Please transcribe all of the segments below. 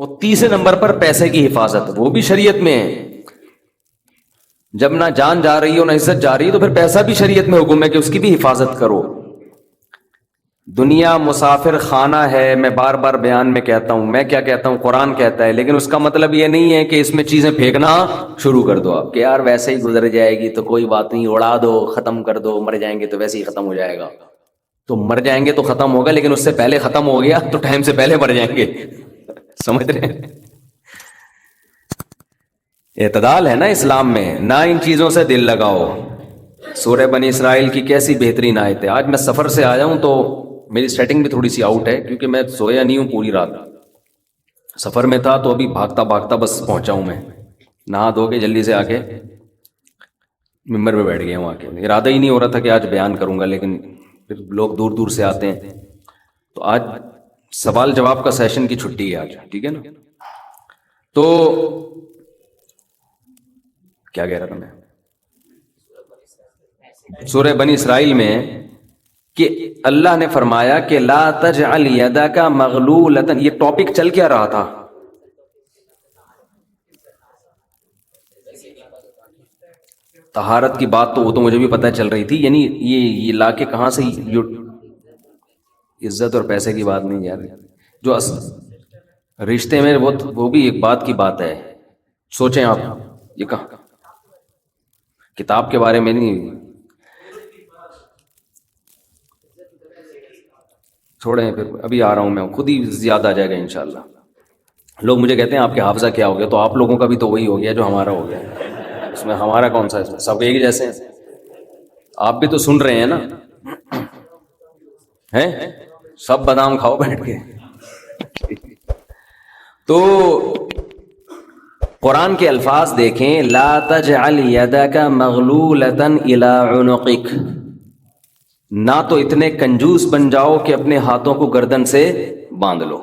اور تیسرے نمبر پر پیسے کی حفاظت، وہ بھی شریعت میں ہے. جب نہ جان جا رہی ہو نہ عزت جا رہی ہے تو پھر پیسہ بھی شریعت میں حکم ہے کہ اس کی بھی حفاظت کرو. دنیا مسافر خانہ ہے، میں بار بار بیان میں کہتا ہوں، میں کیا کہتا ہوں، قرآن کہتا ہے، لیکن اس کا مطلب یہ نہیں ہے کہ اس میں چیزیں پھینکنا شروع کر دو آپ کہ یار ویسے ہی گزر جائے گی تو کوئی بات نہیں، اڑا دو، ختم کر دو، مر جائیں گے تو ویسے ہی ختم ہو جائے گا. تو مر جائیں گے تو ختم ہوگا، لیکن اس سے پہلے ختم ہو گیا تو ٹائم سے پہلے مر جائیں گے. سمجھ رہے ہیں؟ اعتدال ہے نا اسلام میں، نہ ان چیزوں سے دل لگاؤ. سورہ بنی اسرائیل کی کیسی بہترین آیت ہے. آج میں سفر سے آیا ہوں تو میری سیٹنگ بھی تھوڑی سی آؤٹ ہے کیونکہ میں سویا نہیں ہوں پوری رات، سفر میں تھا تو ابھی بھاگتا بھاگتا بس پہنچا ہوں. میں نہا دھو کے جلدی سے آ کے ممبر پہ بیٹھ گیا ہوں. آ کے ارادہ ہی نہیں ہو رہا تھا کہ آج بیان کروں گا، لیکن پھر لوگ دور دور سے آتے ہیں تو آج سوال جواب کا سیشن کی چھٹی ہے آج، ٹھیک ہے نا. تو کیا کہہ رہا تھا میں؟ سورہ بنی اسرائیل میں کہ اللہ نے فرمایا کہ لا تجعل یدک مغلولۃ. یہ ٹاپک چل کیا رہا تھا؟ طہارت کی بات. تو وہ تو مجھے بھی پتہ چل رہی تھی، یعنی یہ لا کے کہاں سے عزت اور پیسے کی بات نہیں جا رہی. جو رشتے میں وہ بھی ایک بات کی بات ہے. سوچیں آپ، یہ کہاں کتاب کے بارے میں نہیں، چھوڑیں پھر ابھی آ رہا ہوں میں، خود ہی یاد آ جائے گا انشاءاللہ. لوگ مجھے کہتے ہیں آپ کے حافظہ کیا ہو گیا، تو آپ لوگوں کا بھی تو وہی ہو گیا جو ہمارا ہو گیا. اس میں ہمارا کون سا ہے؟ سب ایک جیسے ہیں. آپ بھی تو سن رہے ہیں نا، ہیں سب بادام کھاؤ بیٹھ کے. تو قرآن کے الفاظ دیکھیں، لا تجعل یدک مغلولۃ الی عنقک. نہ تو اتنے کنجوس بن جاؤ کہ اپنے ہاتھوں کو گردن سے باندھ لو،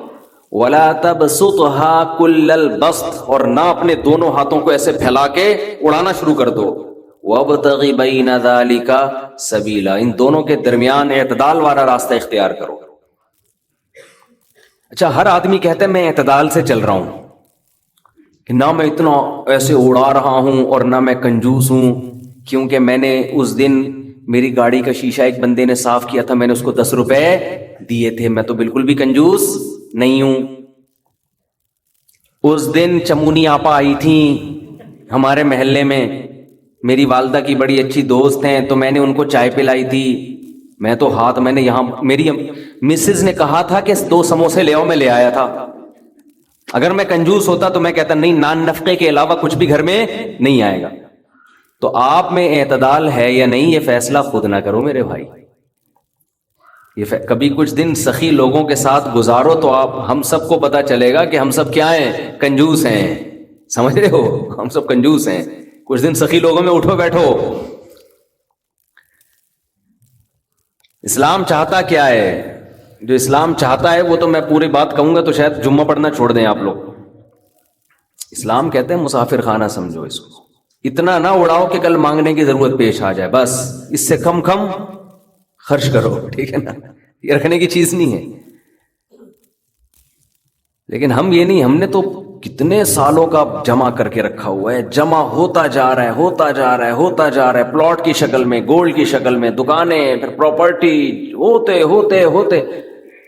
ولا تبسطها کل البسط. اور نہ اپنے دونوں ہاتھوں کو ایسے پھیلا کے اڑانا شروع کر دو. وابتغ بین ذلک سبیلا. ان دونوں کے درمیان اعتدال والا راستہ اختیار کرو. اچھا، ہر آدمی کہتا ہے میں اعتدال سے چل رہا ہوں، کہ نہ میں اتنا ایسے اڑا رہا ہوں اور نہ میں کنجوس ہوں، کیونکہ میں نے اس دن میری گاڑی کا شیشہ ایک بندے نے صاف کیا تھا، میں نے اس کو 10 روپے دیے تھے، میں تو بالکل بھی کنجوس نہیں ہوں. اس دن چمونی آپا آئی تھیں ہمارے محلے میں، میری والدہ کی بڑی اچھی دوست ہیں، تو میں نے ان کو چائے پلائی تھی. میں تو میں نے یہاں میری مسز نے کہا تھا کہ 2 سموسے لے آؤ، میں لے آیا تھا. اگر میں کنجوس ہوتا تو میں کہتا نہیں، نان نفقے کے علاوہ کچھ بھی گھر میں نہیں آئے گا. تو آپ میں اعتدال ہے یا نہیں، یہ فیصلہ خود نہ کرو میرے بھائی. کبھی کچھ دن سخی لوگوں کے ساتھ گزارو تو ہم سب کو پتا چلے گا کہ ہم سب کیا ہیں، کنجوس ہیں. سمجھ رہے ہو؟ ہم سب کنجوس ہیں. کچھ دن سخی لوگوں میں اٹھو بیٹھو. اسلام چاہتا کیا ہے؟ جو اسلام چاہتا ہے وہ تو میں پوری بات کہوں گا تو شاید جمعہ پڑھنا چھوڑ دیں آپ لوگ. اسلام کہتے ہیں مسافر خانہ سمجھو اس کو، اتنا نہ اڑاؤ کہ کل مانگنے کی ضرورت پیش آ جائے، بس اس سے کم خرچ کرو، ٹھیک ہے نا. یہ رکھنے کی چیز نہیں ہے. لیکن ہم یہ نہیں، ہم نے تو کتنے سالوں کا جمع کر کے رکھا ہوا ہے، جمع ہوتا جا رہا ہے، ہوتا جا رہا ہے، ہوتا جا رہا ہے، پلاٹ کی شکل میں، گولڈ کی شکل میں، دکانیں، پھر پراپرٹی، ہوتے ہوتے ہوتے.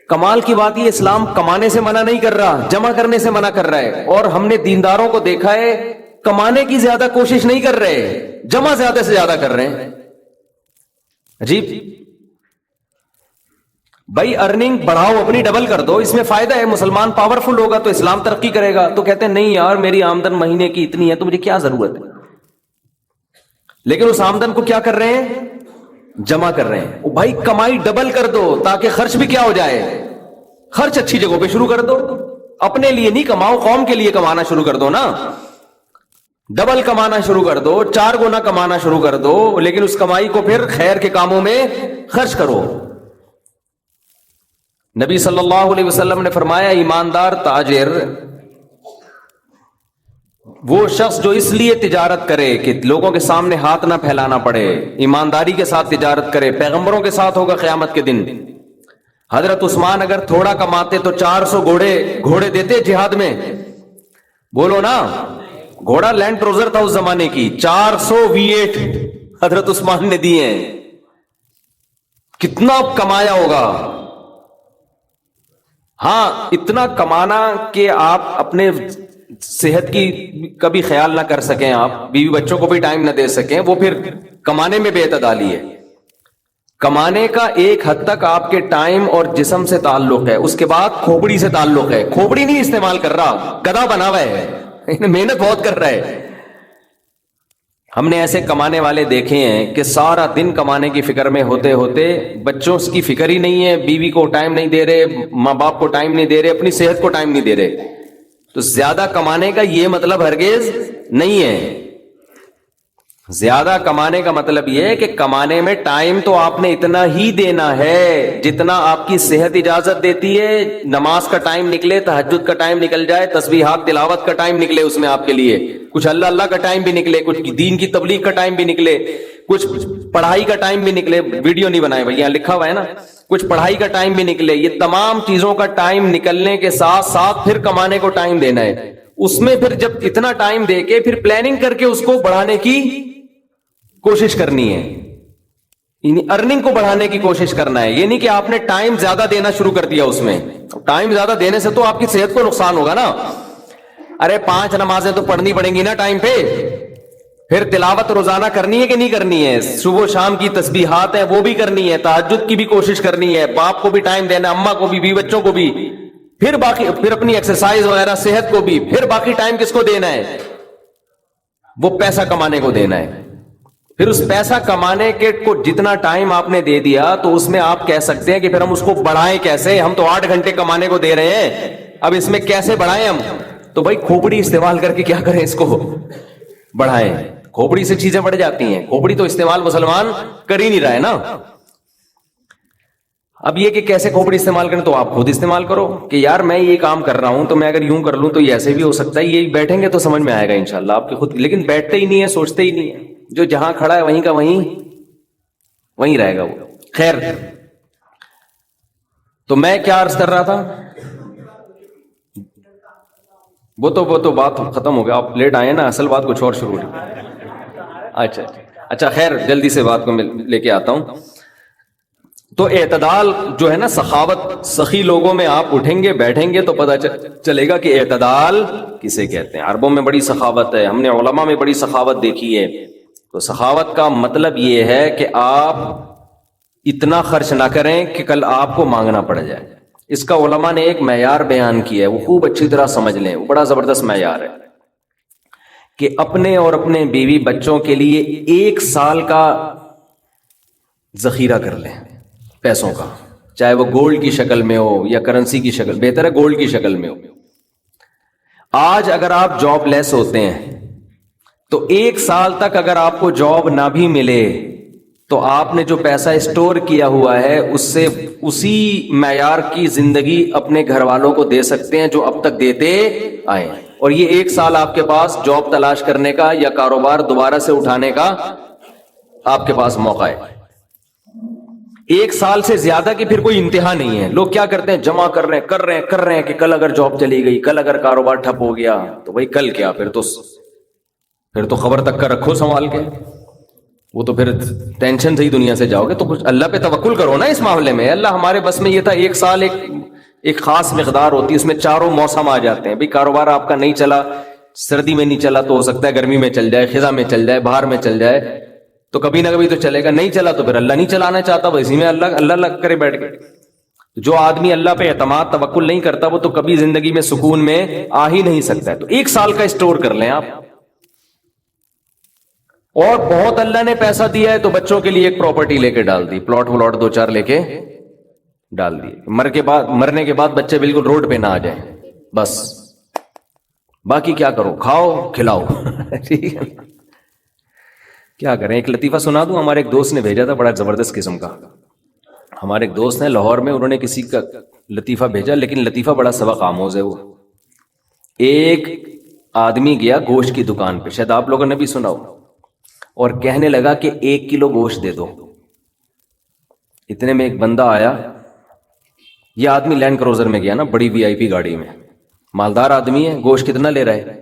کمال کی بات یہ، اسلام کمانے سے منع نہیں کر رہا، جمع کرنے سے منع کر رہا ہے. اور ہم نے دینداروں کو دیکھا ہے کمانے کی زیادہ کوشش نہیں کر رہے، جمع زیادہ سے زیادہ کر رہے ہیں. عجیب بھائی، ارننگ بڑھاؤ، اپنی ڈبل کر دو، اس میں فائدہ ہے. مسلمان پاورفل ہوگا تو اسلام ترقی کرے گا. تو کہتے ہیں نہیں یار میری آمدن مہینے کی اتنی ہے تو مجھے کیا ضرورت ہے. لیکن اس آمدن کو کیا کر رہے ہیں؟ جمع کر رہے ہیں. بھائی کمائی ڈبل کر دو تاکہ خرچ بھی کیا ہو جائے، خرچ اچھی جگہوں پہ شروع کر دو. اپنے لیے نہیں کماؤ، قوم کے لیے کمانا شروع کر دو نا. ڈبل کمانا شروع کر دو، 4 گنا کمانا شروع کر دو، لیکن اس کمائی کو پھر خیر کے کاموں میں خرچ کرو. نبی صلی اللہ علیہ وسلم نے فرمایا ایماندار تاجر وہ شخص جو اس لیے تجارت کرے کہ لوگوں کے سامنے ہاتھ نہ پھیلانا پڑے، ایمانداری کے ساتھ تجارت کرے. پیغمبروں کے ساتھ ہوگا قیامت کے دن. حضرت عثمان اگر تھوڑا کماتے تو 400 گھوڑے دیتے جہاد میں. بولو نا. گھوڑا لینڈ کروزر تھا اس زمانے کی, 400 V8 حضرت عثمان نے دیے ہیں. کتنا کمایا ہوگا. ہاں اتنا کمانا کہ آپ اپنے صحت کی کبھی خیال نہ کر سکیں, آپ بیوی بچوں کو بھی ٹائم نہ دے سکیں, وہ پھر کمانے میں بے اعتدالی ہے. کمانے کا ایک حد تک آپ کے ٹائم اور جسم سے تعلق ہے, اس کے بعد کھوپڑی سے تعلق ہے. کھوپڑی نہیں استعمال کر رہا, گدھا بنا ہوا ہے, محنت بہت کر رہا ہے. ہم نے ایسے کمانے والے دیکھے ہیں کہ سارا دن کمانے کی فکر میں ہوتے ہوتے بچوں کی فکر ہی نہیں ہے, بیوی کو ٹائم نہیں دے رہے, ماں باپ کو ٹائم نہیں دے رہے, اپنی صحت کو ٹائم نہیں دے رہے. تو زیادہ کمانے کا یہ مطلب ہرگز نہیں ہے. زیادہ کمانے کا مطلب یہ ہے کہ کمانے میں ٹائم تو آپ نے اتنا ہی دینا ہے جتنا آپ کی صحت اجازت دیتی ہے. نماز کا ٹائم نکلے, تہجد کا ٹائم نکل جائے, تسبیحات تلاوت کا ٹائم نکلے اس میں آپ کے لیے, کچھ اللہ اللہ کا ٹائم بھی نکلے, کچھ دین کی تبلیغ کا ٹائم بھی نکلے, کچھ پڑھائی کا ٹائم بھی نکلے. ویڈیو نہیں بنائے بھائی, یہاں لکھا ہوا ہے نا, کچھ پڑھائی کا ٹائم بھی نکلے. یہ تمام چیزوں کا ٹائم نکلنے کے ساتھ ساتھ پھر کمانے کو ٹائم دینا ہے. اس میں پھر جب اتنا ٹائم دے کے پھر پلاننگ کر کے اس کو بڑھانے کی کوشش کرنی ہے, یعنی ارننگ کو بڑھانے کی کوشش کرنا ہے. یہ نہیں کہ آپ نے ٹائم زیادہ دینا شروع کر دیا اس میں. ٹائم زیادہ دینے سے تو آپ کی صحت کو نقصان ہوگا نا. ارے 5 نمازیں تو پڑھنی پڑیں گی نا ٹائم پہ, پھر تلاوت روزانہ کرنی ہے کہ نہیں کرنی ہے, صبح و شام کی تسبیحات ہیں وہ بھی کرنی ہے, تہجد کی بھی کوشش کرنی ہے, باپ کو بھی ٹائم دینا, اماں کو بھی, بیوی بچوں کو بھی, پھر باقی پھر اپنی ایکسرسائز وغیرہ صحت کو بھی, پھر باقی ٹائم کس کو دینا ہے, وہ پیسہ کمانے کو دینا ہے. پھر اس پیسہ کمانے کے کو جتنا ٹائم آپ نے دے دیا تو اس میں آپ کہہ سکتے ہیں کہ پھر ہم اس کو بڑھائیں کیسے. ہم تو 8 گھنٹے کمانے کو دے رہے ہیں, اب اس میں کیسے بڑھائیں ہم. تو بھائی کھوپڑی استعمال کر کے کیا کریں, اس کو بڑھائیں. کھوپڑی سے چیزیں بڑھ جاتی ہیں. کھوپڑی تو استعمال مسلمان کر ہی نہیں رہا ہے نا. اب یہ کہ کیسے کھوپڑی استعمال کریں, تو آپ خود استعمال کرو کہ یار میں یہ کام کر رہا ہوں تو میں اگر یوں کر لوں تو یہ ایسے بھی ہو سکتا ہے. یہ بیٹھیں گے تو سمجھ میں آئے گا انشاءاللہ آپ کے خود, لیکن بیٹھتے ہی نہیں ہے, سوچتے ہی نہیں ہے. جو جہاں کھڑا ہے وہیں کا وہیں رہے گا وہ. خیر, تو میں کیا عرض کر رہا تھا, وہ تو بات ختم ہو گیا, آپ لیٹ آئے نا, اصل بات کچھ اور شروع ہوئی. اچھا خیر, جلدی سے بات کو میں لے کے آتا ہوں. تو اعتدال جو ہے نا, سخاوت, سخی لوگوں میں آپ اٹھیں گے بیٹھیں گے تو پتہ چلے گا کہ اعتدال کسے کہتے ہیں. عربوں میں بڑی سخاوت ہے, ہم نے علماء میں بڑی سخاوت دیکھی ہے. تو سخاوت کا مطلب یہ ہے کہ آپ اتنا خرچ نہ کریں کہ کل آپ کو مانگنا پڑ جائے. اس کا علماء نے ایک معیار بیان کیا ہے, وہ خوب اچھی طرح سمجھ لیں, وہ بڑا زبردست معیار ہے کہ اپنے اور اپنے بیوی بچوں کے لیے 1 سال کا ذخیرہ کر لیں پیسوں کا, چاہے وہ گولڈ کی شکل میں ہو یا کرنسی کی شکل, بہتر ہے گولڈ کی شکل میں ہو. آج اگر آپ جاب لیس ہوتے ہیں تو 1 سال تک اگر آپ کو جاب نہ بھی ملے تو آپ نے جو پیسہ اسٹور کیا ہوا ہے اس سے اسی معیار کی زندگی اپنے گھر والوں کو دے سکتے ہیں جو اب تک دیتے آئے. اور یہ 1 سال آپ کے پاس جاب تلاش کرنے کا یا کاروبار دوبارہ سے اٹھانے کا آپ کے پاس موقع ہے. 1 سال سے زیادہ کی پھر کوئی انتہا نہیں ہے. لوگ کیا کرتے ہیں, جمع کر رہے ہیں کہ کل اگر جاب چلی گئی, کل اگر کاروبار ٹھپ ہو گیا تو بھائی کل کیا, پھر تو خبر تک کا رکھو سنبھال کے, وہ تو پھر ٹینشن سے ہی دنیا سے جاؤ گے. تو کچھ اللہ پہ توکل کرو نا اس معاملے میں. اللہ ہمارے بس میں یہ تھا, 1 سال ایک خاص مقدار ہوتی ہے, اس میں چاروں موسم آ جاتے ہیں. بھائی کاروبار آپ کا نہیں چلا, سردی میں نہیں چلا تو ہو سکتا ہے گرمی میں چل جائے, خزاں میں چل جائے, باہر میں چل جائے, تو کبھی نہ کبھی تو چلے گا. نہیں چلا تو پھر اللہ نہیں چلانا چاہتا, وہ اسی میں اللہ کرے بیٹھ کے. جو آدمی اللہ پہ اعتماد توکل نہیں کرتا وہ تو کبھی زندگی میں سکون میں آ ہی نہیں سکتا ہے. تو 1 سال کا اسٹور کر لیں آپ. اور بہت اللہ نے پیسہ دیا ہے تو بچوں کے لیے ایک پراپرٹی لے کے ڈال دی, پلاٹ 2-4 لے کے ڈال دیے. مرنے کے بعد بچے بالکل روڈ پہ نہ آ جائیں, بس باقی کیا کرو, کھاؤ کھلاؤ. ٹھیک ہے, کیا کریں. ایک لطیفہ سنا دوں, ہمارے ایک دوست نے بھیجا تھا, بڑا زبردست قسم کا. ہمارے ایک دوست ہیں لاہور میں, انہوں نے کسی کا لطیفہ بھیجا, لیکن لطیفہ بڑا سبق آموز ہے. وہ ایک آدمی گیا گوشت کی دکان پہ, شاید آپ لوگوں نے بھی سنا ہو, اور کہنے لگا کہ 1 کلو گوشت دے دو. اتنے میں ایک بندہ آیا, یہ آدمی لینڈ کروزر میں گیا نا, بڑی VIP گاڑی میں, مالدار آدمی ہے. گوشت کتنا لے رہا ہے,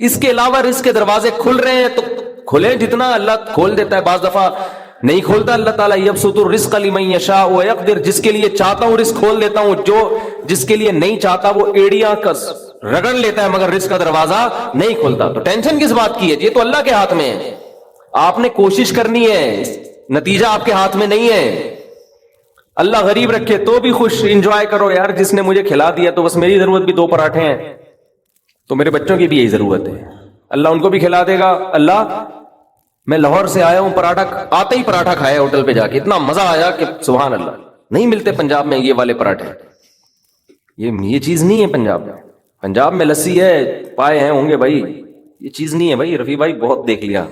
اس کے علاوہ رزق کے دروازے کھل رہے ہیں تو کھلے، جتنا اللہ کھول دیتا ہے، بعض دفعہ نہیں کھولتا اللہ تعالیٰ. یبسط الرزق لمن یشاء ویقدر، جس کے لیے چاہتا ہوں رزق کھول دیتا ہوں، جو جس کے لیے نہیں چاہتا وہ ایڑیاں رگڑ لیتا ہے مگر رزق کا دروازہ نہیں کھولتا. تو ٹینشن کس بات کی ہے؟ یہ تو اللہ کے ہاتھ میں ہے. آپ نے کوشش کرنی ہے، نتیجہ آپ کے ہاتھ میں نہیں ہے. اللہ غریب رکھے تو بھی خوش، انجوائے کرو یار. جس نے مجھے کھلا دیا تو بس میری ضرورت بھی 2 پراٹھے ہیں، تو میرے بچوں کی بھی یہی ضرورت ہے، اللہ ان کو بھی کھلا دے گا. اللہ میں لاہور سے آیا ہوں، پراٹھا آتے ہی پراٹھا کھایا ہوٹل پہ جا کے، اتنا مزہ آیا کہ سبحان اللہ. نہیں ملتے پنجاب میں یہ والے پراٹھے، یہ چیز نہیں ہے پنجاب میں. پنجاب میں لسی ہے، پائے ہیں ہوں گے بھائی، یہ چیز نہیں ہے بھائی. رفیع بھائی بہت دیکھ لیا،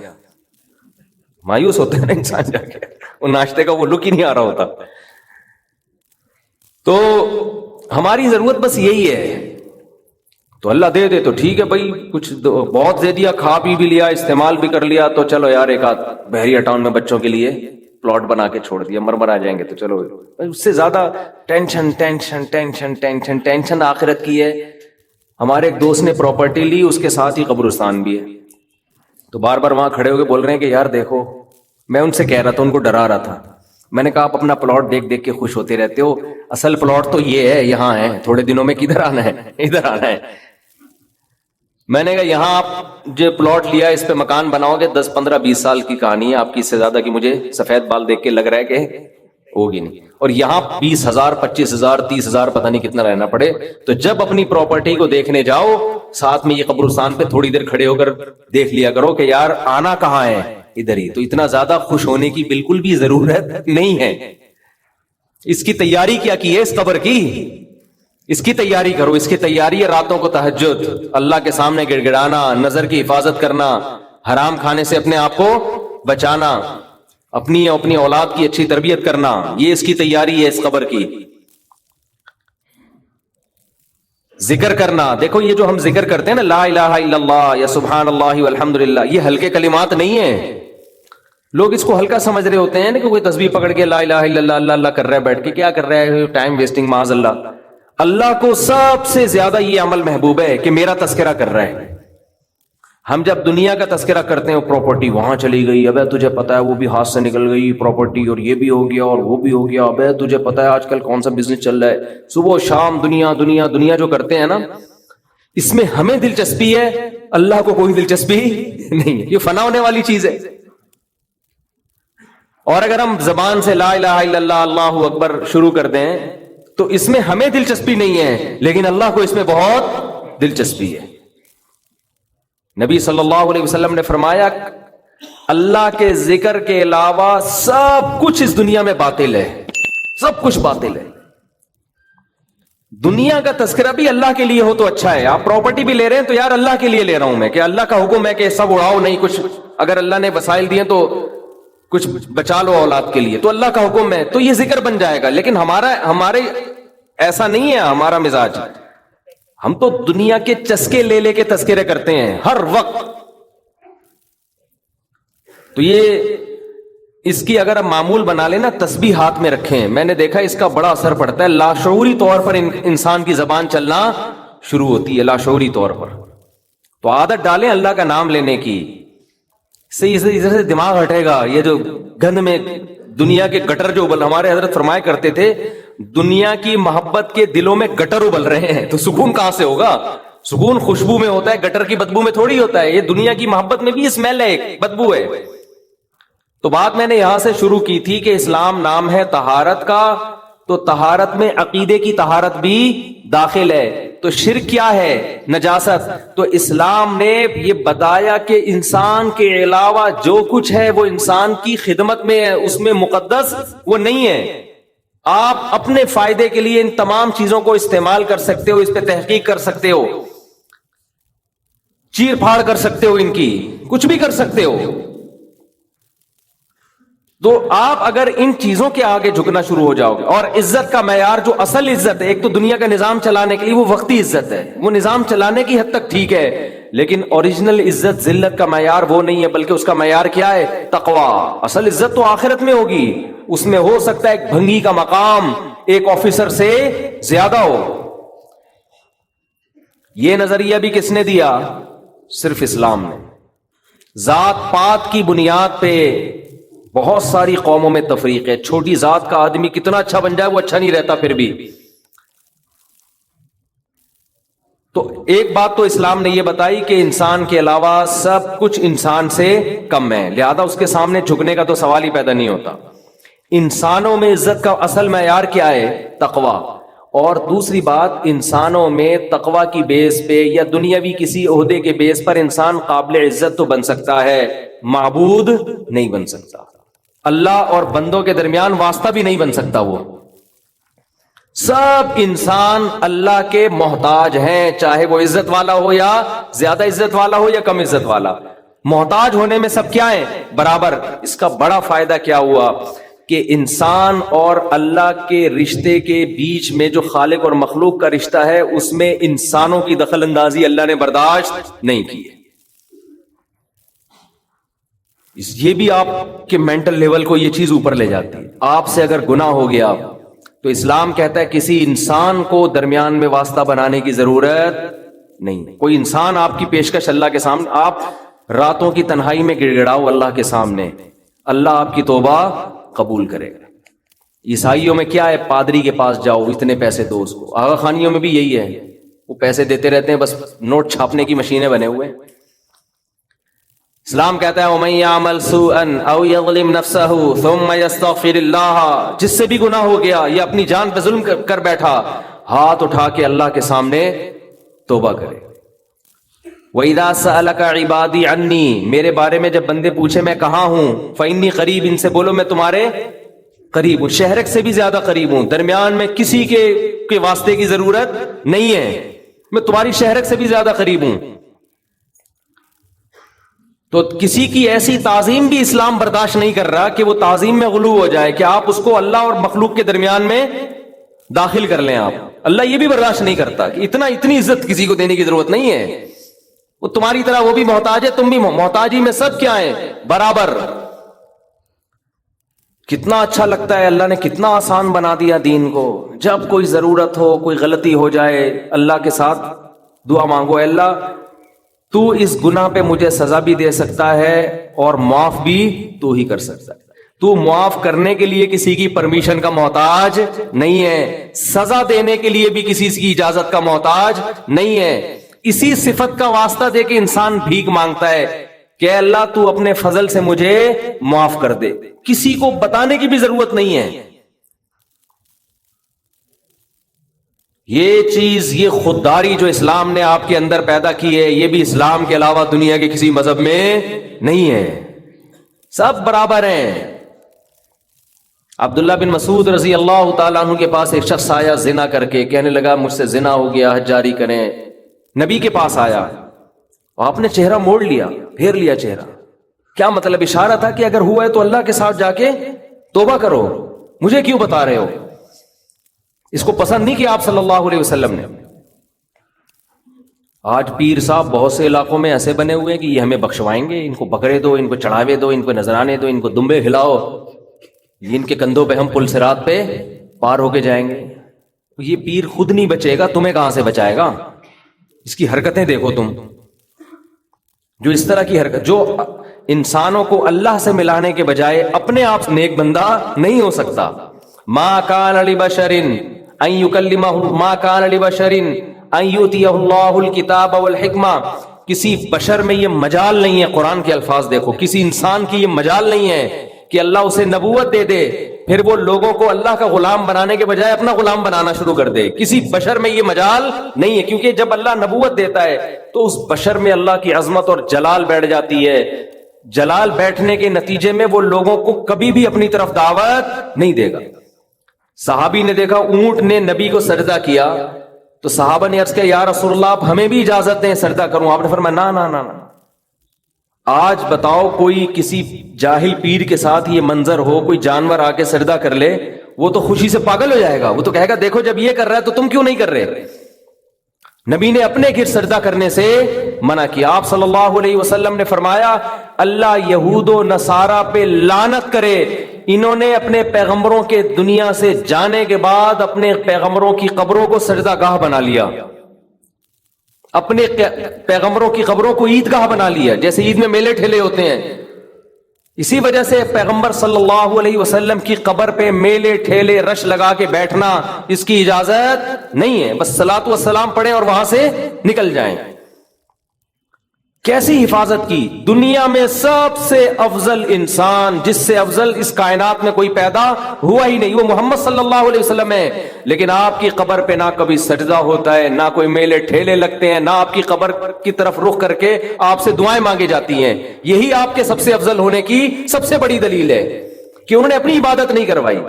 مایوس ہوتا ہے نا انسان جا کے، وہ ناشتے کا وہ لک ہی نہیں آ رہا ہوتا. تو ہماری ضرورت بس یہی ہے. تو اللہ دے دے تو ٹھیک ہے بھائی، کچھ بہت دے دیا، کھا پی بھی لیا، استعمال بھی کر لیا، تو چلو یار ایک آدھ بحریہ ٹاؤن میں بچوں کے لیے پلاٹ بنا کے چھوڑ دیا، مرمر آ جائیں گے تو چلو. اس سے زیادہ tension tension tension tension tension آخرت کی ہے. ہمارے ایک دوست نے پراپرٹی لی، اس کے ساتھ ہی قبرستان بھی ہے. تو بار بار وہاں کھڑے ہو کے بول رہے ہیں کہ یار دیکھو، میں ان سے کہہ رہا تھا، ان کو ڈرا رہا تھا. میں نے کہا آپ اپنا پلاٹ دیکھ دیکھ کے خوش ہوتے رہتے ہو، اصل پلاٹ تو یہ ہے، یہاں ہے، تھوڑے دنوں میں کدھر آنا ہے، ادھر آنا ہے. میں نے کہا یہاں آپ جو پلاٹ لیا اس پہ مکان بناؤ گے، 10 15 20 سال کی کہانی ہے آپ کی، اس سے زیادہ کی مجھے سفید بال دیکھ کے لگ رہا ہے کہ ہوگی نہیں. اور یہاں 20,000 25,000 30,000 پتہ نہیں کتنا رہنا پڑے. تو جب اپنی پراپرٹی کو دیکھنے جاؤ، ساتھ میں یہ قبرستان پہ تھوڑی دیر کھڑے ہو کر دیکھ لیا کرو کہ یار آنا کہاں ہے، ادھر ہی. تو اتنا زیادہ خوش ہونے کی بالکل بھی ضرورت نہیں ہے. اس کی تیاری کیا کی ہے اس قبر کی، اس کی تیاری کرو. اس کی تیاری ہے راتوں کو تہجد، اللہ کے سامنے گڑ گڑانا، نظر کی حفاظت کرنا، حرام کھانے سے اپنے آپ کو بچانا، اپنی اولاد کی اچھی تربیت کرنا. یہ اس کی تیاری ہے اس قبر کی. ذکر کرنا، دیکھو یہ جو ہم ذکر کرتے ہیں نا، لا الہ الا اللہ یا سبحان اللہ والحمد للہ، یہ ہلکے کلمات نہیں ہیں. لوگ اس کو ہلکا سمجھ رہے ہوتے ہیں نا، کہ کوئی تسبیح پکڑ کے لا الہ الا اللہ اللہ اللہ کر رہا ہے بیٹھ کے، کیا کر رہا ہے، ٹائم ویسٹنگ معاذ اللہ. اللہ کو سب سے زیادہ یہ عمل محبوب ہے کہ میرا تذکرہ کر رہا ہے. ہم جب دنیا کا تذکرہ کرتے ہیں، پراپرٹی وہاں چلی گئی، ابے تجھے پتا ہے وہ بھی ہاتھ سے نکل گئی پراپرٹی، اور یہ بھی ہو گیا اور وہ بھی ہو گیا، ابے تجھے پتا ہے آج کل کون سا بزنس چل رہا ہے، صبح شام دنیا دنیا دنیا جو کرتے ہیں نا، اس میں ہمیں دلچسپی ہے، اللہ کو کوئی دلچسپی نہیں ہے. یہ فنا ہونے والی چیز ہے. اور اگر ہم زبان سے لا الہ الا اللہ اللہ اکبر شروع کر دیں تو اس میں ہمیں دلچسپی نہیں ہے، لیکن اللہ کو اس میں بہت دلچسپی ہے. نبی صلی اللہ علیہ وسلم نے فرمایا اللہ کے ذکر کے علاوہ سب کچھ اس دنیا میں باطل ہے، سب کچھ باطل ہے. دنیا کا تذکرہ بھی اللہ کے لیے ہو تو اچھا ہے. آپ پراپرٹی بھی لے رہے ہیں تو یار اللہ کے لیے لے رہا ہوں میں، کہ اللہ کا حکم ہے کہ سب اڑاؤ نہیں، کچھ اگر اللہ نے وسائل دیے تو کچھ بچا لو اولاد کے لیے، تو اللہ کا حکم ہے تو یہ ذکر بن جائے گا. لیکن ہمارے ایسا نہیں ہے ہمارا مزاج. ہم تو دنیا کے چسکے لے لے کے تذکرے کرتے ہیں ہر وقت. تو یہ اس کی اگر ہم معمول بنا لیں نا، تسبیح ہاتھ میں رکھیں، میں نے دیکھا اس کا بڑا اثر پڑتا ہے. لاشعوری طور پر انسان کی زبان چلنا شروع ہوتی ہے، لاشعوری طور پر. تو عادت ڈالیں اللہ کا نام لینے کی، ادھر سے دماغ ہٹے گا. یہ جو گند میں دنیا کے گٹر جو ہمارے حضرت فرمایا کرتے تھے، دنیا کی محبت کے دلوں میں گٹر ابل رہے ہیں تو سکون کہاں سے ہوگا؟ سکون خوشبو میں ہوتا ہے، گٹر کی بدبو میں تھوڑی ہوتا ہے. یہ دنیا کی محبت میں بھی اسمیل ہے، ایک بدبو ہے. تو بات میں نے یہاں سے شروع کی تھی کہ اسلام نام ہے طہارت کا، تو طہارت میں عقیدے کی طہارت بھی داخل ہے. تو شرک کیا ہے؟ نجاست. تو اسلام نے یہ بتایا کہ انسان کے علاوہ جو کچھ ہے وہ انسان کی خدمت میں ہے، اس میں مقدس وہ نہیں ہے. آپ اپنے فائدے کے لیے ان تمام چیزوں کو استعمال کر سکتے ہو، اس پہ تحقیق کر سکتے ہو، چیر پھاڑ کر سکتے ہو، ان کی کچھ بھی کر سکتے ہو. تو آپ اگر ان چیزوں کے آگے جھکنا شروع ہو جاؤ گے، اور عزت کا معیار جو اصل عزت ہے، ایک تو دنیا کا نظام چلانے کے لیے وہ وقتی عزت ہے، وہ نظام چلانے کی حد تک ٹھیک ہے، لیکن اوریجنل عزت ذلت کا معیار وہ نہیں ہے، بلکہ اس کا معیار کیا ہے؟ تقوی. اصل عزت تو آخرت میں ہوگی، اس میں ہو سکتا ہے ایک بھنگی کا مقام ایک آفیسر سے زیادہ ہو. یہ نظریہ بھی کس نے دیا؟ صرف اسلام نے. ذات پات کی بنیاد پہ بہت ساری قوموں میں تفریق ہے. چھوٹی ذات کا آدمی کتنا اچھا بن جائے وہ اچھا نہیں رہتا پھر بھی. تو ایک بات تو اسلام نے یہ بتائی کہ انسان کے علاوہ سب کچھ انسان سے کم ہے, لہذا اس کے سامنے جھکنے کا تو سوال ہی پیدا نہیں ہوتا. انسانوں میں عزت کا اصل معیار کیا ہے؟ تقوی. اور دوسری بات, انسانوں میں تقوی کی بیس پہ یا دنیاوی کسی عہدے کے بیس پر انسان قابل عزت تو بن سکتا ہے, معبود نہیں بن سکتا. اللہ اور بندوں کے درمیان واسطہ بھی نہیں بن سکتا. وہ سب انسان اللہ کے محتاج ہیں, چاہے وہ عزت والا ہو یا زیادہ عزت والا ہو یا کم عزت والا. محتاج ہونے میں سب کیا ہیں؟ برابر. اس کا بڑا فائدہ کیا ہوا کہ انسان اور اللہ کے رشتے کے بیچ میں جو خالق اور مخلوق کا رشتہ ہے اس میں انسانوں کی دخل اندازی اللہ نے برداشت نہیں کی ہے. یہ بھی آپ کے مینٹل لیول کو یہ چیز اوپر لے جاتی ہے. آپ سے اگر گناہ ہو گیا تو اسلام کہتا ہے کسی انسان کو درمیان میں واسطہ بنانے کی ضرورت نہیں. کوئی انسان آپ کی پیشکش اللہ کے سامنے, آپ راتوں کی تنہائی میں گڑ گڑاؤ اللہ کے سامنے, اللہ آپ کی توبہ قبول کرے گا. عیسائیوں میں کیا ہے؟ پادری کے پاس جاؤ, اتنے پیسے دو اس کو. آغا خانیوں میں بھی یہی ہے, وہ پیسے دیتے رہتے ہیں, بس نوٹ چھاپنے کی مشینیں بنے ہوئے. اسلام کہتا ہے وَمَن يَعْمَلْ سُوءًا أَوْ يَظْلِمْ نَفْسَهُ ثُمَّ يَسْتَغْفِرِ اللَّهَ, جس سے بھی گناہ ہو گیا یا اپنی جان پہ ظلم کر بیٹھا, ہاتھ اٹھا کے اللہ کے سامنے توبہ کرے. وَإِذَا سَأَلَكَ عِبَادِي عَنِّي, میرے بارے میں جب بندے پوچھے میں کہاں ہوں, فَإِنِّي قریب, ان سے بولو میں تمہارے قریب ہوں. شہرک سے بھی زیادہ قریب ہوں, درمیان میں کسی کے واسطے کی ضرورت نہیں ہے, میں تمہاری شہرک سے بھی زیادہ قریب ہوں. تو کسی کی ایسی تعظیم بھی اسلام برداشت نہیں کر رہا کہ وہ تعظیم میں غلو ہو جائے, کہ آپ اس کو اللہ اور مخلوق کے درمیان میں داخل کر لیں. آپ اللہ یہ بھی برداشت نہیں کرتا کہ اتنی عزت کسی کو دینے کی ضرورت نہیں ہے. وہ تمہاری طرح وہ بھی محتاج ہے, تم بھی محتاجی میں سب کیا ہیں؟ برابر. کتنا اچھا لگتا ہے, اللہ نے کتنا آسان بنا دیا دین کو. جب کوئی ضرورت ہو, کوئی غلطی ہو جائے, اللہ کے ساتھ دعا مانگو, اللہ تو اس گناہ پہ مجھے سزا بھی دے سکتا ہے اور معاف بھی تو ہی کر سکتا ہے. تو معاف کرنے کے لیے کسی کی پرمیشن کا محتاج نہیں ہے, سزا دینے کے لیے بھی کسی کی اجازت کا محتاج نہیں ہے. اسی صفت کا واسطہ دے کے انسان بھیک مانگتا ہے کہ اللہ تو اپنے فضل سے مجھے معاف کر دے. کسی کو بتانے کی بھی ضرورت نہیں ہے. یہ چیز, یہ خودداری جو اسلام نے آپ کے اندر پیدا کی ہے, یہ بھی اسلام کے علاوہ دنیا کے کسی مذہب میں نہیں ہے. سب برابر ہیں. عبداللہ بن مسعود رضی اللہ تعالیٰ عنہ کے پاس ایک شخص آیا زنا کر کے, کہنے لگا مجھ سے زنا ہو گیا, حج جاری کریں. نبی کے پاس آیا, آپ نے چہرہ موڑ لیا, پھیر لیا چہرہ. کیا مطلب؟ اشارہ تھا کہ اگر ہوا ہے تو اللہ کے ساتھ جا کے توبہ کرو, مجھے کیوں بتا رہے ہو؟ اس کو پسند نہیں کیا آپ صلی اللہ علیہ وسلم نے. آج پیر صاحب بہت سے علاقوں میں ایسے بنے ہوئے ہیں کہ یہ ہمیں بخشوائیں گے, ان کو بکرے دو, ان کو چڑھاوے دو, ان کو نذرانے دو, ان کو دمبے کھلاؤ, ان کے کندھوں پہ ہم پل صراط پہ پار ہو کے جائیں گے. یہ پیر خود نہیں بچے گا, تمہیں کہاں سے بچائے گا؟ اس کی حرکتیں دیکھو تم, جو اس طرح کی حرکت, جو انسانوں کو اللہ سے ملانے کے بجائے اپنے آپ نیک بندہ نہیں ہو سکتا. ما کان لبشر ان یکلمہ, ما کان لبشر ان یؤتیہ اللہ الکتاب والحکمہ. کسی بشر میں یہ مجال نہیں ہے, قرآن کے الفاظ دیکھو, کسی انسان کی یہ مجال نہیں ہے کہ اللہ اسے نبوت دے دے پھر وہ لوگوں کو اللہ کا غلام بنانے کے بجائے اپنا غلام بنانا شروع کر دے. کسی بشر میں یہ مجال نہیں ہے, کیونکہ جب اللہ نبوت دیتا ہے تو اس بشر میں اللہ کی عظمت اور جلال بیٹھ جاتی ہے. جلال بیٹھنے کے نتیجے میں وہ لوگوں کو کبھی بھی اپنی طرف دعوت نہیں دے گا. صحابی نے دیکھا اونٹ نے نبی کو سجدہ کیا تو صحابہ نے عرض کیا یا رسول اللہ آپ ہمیں بھی اجازت دیں سجدہ کروں. آپ نے فرمایا نا نا نا نا. آج بتاؤ کوئی کسی جاہل پیر کے ساتھ یہ منظر ہو, کوئی جانور آ کے سجدہ کر لے, وہ تو خوشی سے پاگل ہو جائے گا. وہ تو کہے گا دیکھو جب یہ کر رہا ہے تو تم کیوں نہیں کر رہے. نبی نے اپنے گر سجدہ کرنے سے منع کیا. آپ صلی اللہ علیہ وسلم نے فرمایا اللہ یہود و نصارہ پہ لعنت کرے, انہوں نے اپنے پیغمبروں کے دنیا سے جانے کے بعد اپنے پیغمبروں کی قبروں کو سجدہ گاہ بنا لیا. اپنے پیغمبروں کی قبروں کو عیدگاہ بنا لیا، جیسے عید میں میلے ٹھیلے ہوتے ہیں، اسی وجہ سے پیغمبر صلی اللہ علیہ وسلم کی قبر پہ میلے ٹھیلے رش لگا کے بیٹھنا اس کی اجازت نہیں ہے، بس صلاۃ والسلام پڑھیں اور وہاں سے نکل جائیں۔ کیسی حفاظت کی؟ دنیا میں سب سے افضل انسان، جس سے افضل اس کائنات میں کوئی پیدا ہوا ہی نہیں، وہ محمد صلی اللہ علیہ وسلم ہے، لیکن آپ کی قبر پہ نہ کبھی سجدہ ہوتا ہے، نہ کوئی میلے ٹھیلے لگتے ہیں، نہ آپ کی قبر کی طرف رخ کر کے آپ سے دعائیں مانگی جاتی ہیں۔ یہی آپ کے سب سے افضل ہونے کی سب سے بڑی دلیل ہے کہ انہوں نے اپنی عبادت نہیں کروائی۔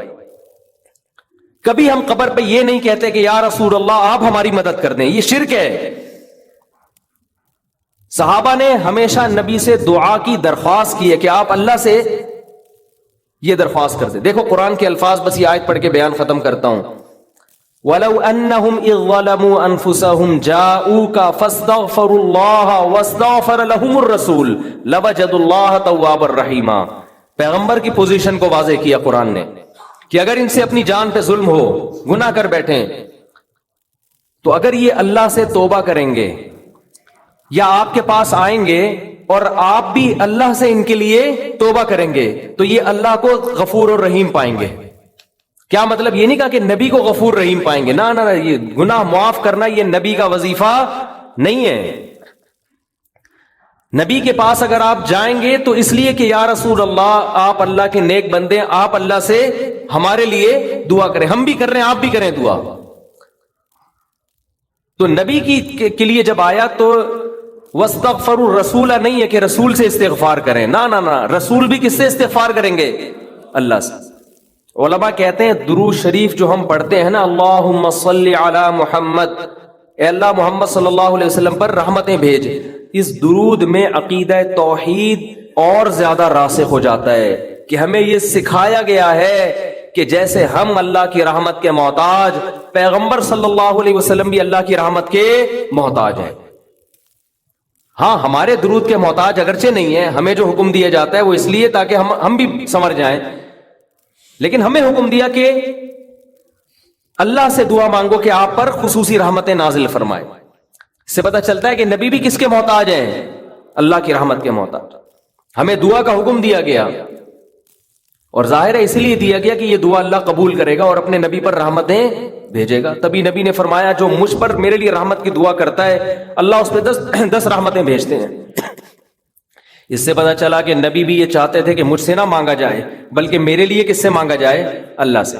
کبھی ہم قبر پہ یہ نہیں کہتے کہ یا رسول اللہ آپ ہماری مدد کر دیں، یہ شرک ہے۔ صحابہ نے ہمیشہ نبی سے دعا کی درخواست کی ہے کہ آپ اللہ سے یہ درخواست کر دیں۔ دیکھو قرآن کے الفاظ، بس یہ آیت پڑھ کے بیان ختم کرتا ہوں۔ وَلَوْ أَنَّهُمْ إِذْ ظَلَمُوا أَنفُسَهُمْ جَاءُوكَ فَاسْتَغْفَرُوا اللَّهَ وَاسْتَغْفَرَ لَهُمُ الرَّسُولُ لَوَجَدُوا اللَّهَ تَوَّابًا رَحِيمًا۔ پیغمبر کی پوزیشن کو واضح کیا قرآن نے کہ اگر ان سے اپنی جان پہ ظلم ہو، گناہ کر بیٹھیں، تو اگر یہ اللہ سے توبہ کریں گے یا آپ کے پاس آئیں گے اور آپ بھی اللہ سے ان کے لیے توبہ کریں گے، تو یہ اللہ کو غفور اور رحیم پائیں گے۔ کیا مطلب؟ یہ نہیں کہا کہ نبی کو غفور رحیم پائیں گے، نہ نہ، یہ گناہ معاف کرنا یہ نبی کا وظیفہ نہیں ہے۔ نبی کے پاس اگر آپ جائیں گے تو اس لیے کہ یا رسول اللہ آپ اللہ کے نیک بندے، آپ اللہ سے ہمارے لیے دعا کریں، ہم بھی کر رہے ہیں، آپ بھی کریں دعا۔ تو نبی کے لیے جب آیا تو وَاسْتَغْفَرُوا الرَّسُولَ نہیں ہے کہ رسول سے استغفار کریں، نہ نہ نہ، رسول بھی کس سے استغفار کریں گے؟ اللہ سے۔ علماء کہتے ہیں درود شریف جو ہم پڑھتے ہیں نا، اللہم صلی علی محمد، اے اللہ محمد صلی اللہ علیہ وسلم پر رحمتیں بھیج، اس درود میں عقیدہ توحید اور زیادہ راسخ ہو جاتا ہے کہ ہمیں یہ سکھایا گیا ہے کہ جیسے ہم اللہ کی رحمت کے محتاج، پیغمبر صلی اللہ علیہ وسلم بھی اللہ کی رحمت کے محتاج ہیں۔ ہاں ہمارے درود کے محتاج اگرچہ نہیں ہے، ہمیں جو حکم دیا جاتا ہے وہ اس لیے تاکہ ہم بھی سمر جائیں، لیکن ہمیں حکم دیا کہ اللہ سے دعا مانگو کہ آپ پر خصوصی رحمتیں نازل فرمائے۔ اس سے پتہ چلتا ہے کہ نبی بھی کس کے محتاج ہیں؟ اللہ کی رحمت کے محتاج۔ ہمیں دعا کا حکم دیا گیا اور ظاہر ہے اس لیے دیا گیا کہ یہ دعا اللہ قبول کرے گا اور اپنے نبی پر رحمتیں بھیجے گا۔ تبھی نبی نے فرمایا جو مجھ پر میرے لیے رحمت کی دعا کرتا ہے اللہ اس پہ 10 رحمتیں بھیجتے ہیں۔ اس سے پتہ چلا کہ نبی بھی یہ چاہتے تھے کہ مجھ سے نہ مانگا جائے بلکہ میرے لیے کس سے مانگا جائے؟ اللہ سے۔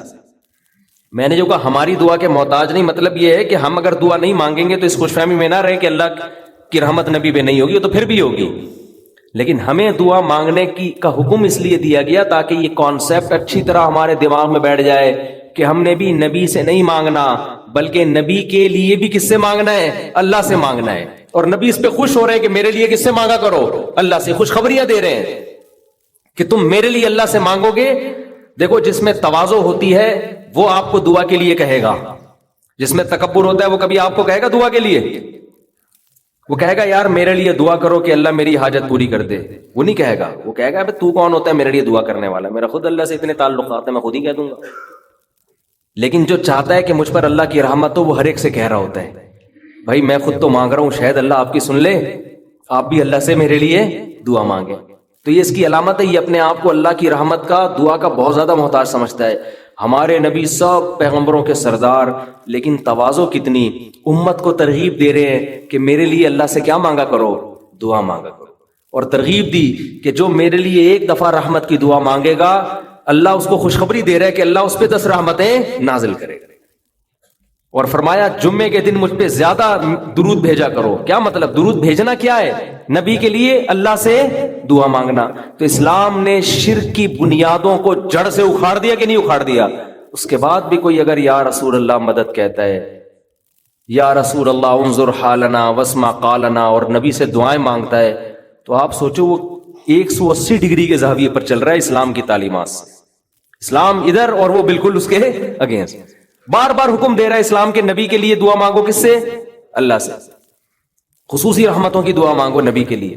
میں نے جو کہا ہماری دعا کے محتاج نہیں، مطلب یہ ہے کہ ہم اگر دعا نہیں مانگیں گے تو اس خوش فہمی میں نہ رہیں کہ اللہ کی رحمت نبی پہ نہیں ہوگی، تو پھر بھی ہوگی، لیکن ہمیں دعا مانگنے کا حکم اس لیے دیا گیا تاکہ یہ کانسیپٹ اچھی طرح ہمارے دماغ میں بیٹھ جائے کہ ہم نے بھی نبی سے نہیں مانگنا بلکہ نبی کے لیے بھی کس سے مانگنا ہے؟ اللہ سے مانگنا ہے۔ اور نبی اس پہ خوش ہو رہے ہیں کہ میرے لیے کس سے مانگا کرو؟ اللہ سے۔ خوشخبریاں دے رہے ہیں کہ تم میرے لیے اللہ سے مانگو گے۔ دیکھو جس میں تواضع ہوتی ہے وہ آپ کو دعا کے لیے کہے گا، جس میں تکبر ہوتا ہے وہ کبھی آپ کو کہے گا دعا کے لیے؟ وہ کہے گا یار میرے لیے دعا کرو کہ اللہ میری حاجت پوری کر دے، وہ نہیں کہے گا۔ وہ کہے گا ابے تو کون ہوتا ہے میرے لیے دعا کرنے والا؟ میرا خود اللہ سے اتنے تعلقات ہیں، میں خود ہی کہہ دوں گا۔ لیکن جو چاہتا ہے کہ مجھ پر اللہ کی رحمت ہو وہ ہر ایک سے کہہ رہا ہوتا ہے بھائی میں خود تو مانگ رہا ہوں، شاید اللہ آپ کی سن لے، آپ بھی اللہ سے میرے لیے دعا مانگیں۔ تو یہ اس کی علامت ہے، یہ اپنے آپ کو اللہ کی رحمت کا، دعا کا بہت زیادہ محتاج سمجھتا ہے۔ ہمارے نبی سب پیغمبروں کے سردار، لیکن تواضع کتنی، امت کو ترغیب دے رہے ہیں کہ میرے لیے اللہ سے کیا مانگا کرو؟ دعا مانگا کرو۔ اور ترغیب دی کہ جو میرے لیے ایک دفعہ رحمت کی دعا مانگے گا اللہ اس کو خوشخبری دے رہا ہے کہ اللہ اس پہ 10 رحمتیں نازل کرے گا۔ اور فرمایا جمعے کے دن مجھ پہ زیادہ درود بھیجا کرو۔ کیا مطلب؟ درود بھیجنا کیا ہے؟ نبی کے لیے اللہ سے دعا مانگنا۔ تو اسلام نے شرک کی بنیادوں کو جڑ سے اکھاڑ دیا کہ نہیں اکھاڑ دیا؟ اس کے بعد بھی کوئی اگر یا رسول اللہ مدد کہتا ہے، یا رسول اللہ انظر حالنا واسمع قالنا، اور نبی سے دعائیں مانگتا ہے، تو آپ سوچو وہ 180 ڈگری کے زاویے پر چل رہا ہے اسلام کی تعلیمات سے۔ اسلام ادھر اور وہ بالکل اس کے اگینسٹ۔ بار بار حکم دے رہا ہے اسلام کے نبی کے لیے دعا مانگو، کس سے؟ اللہ سے۔ خصوصی رحمتوں کی دعا مانگو نبی کے لیے۔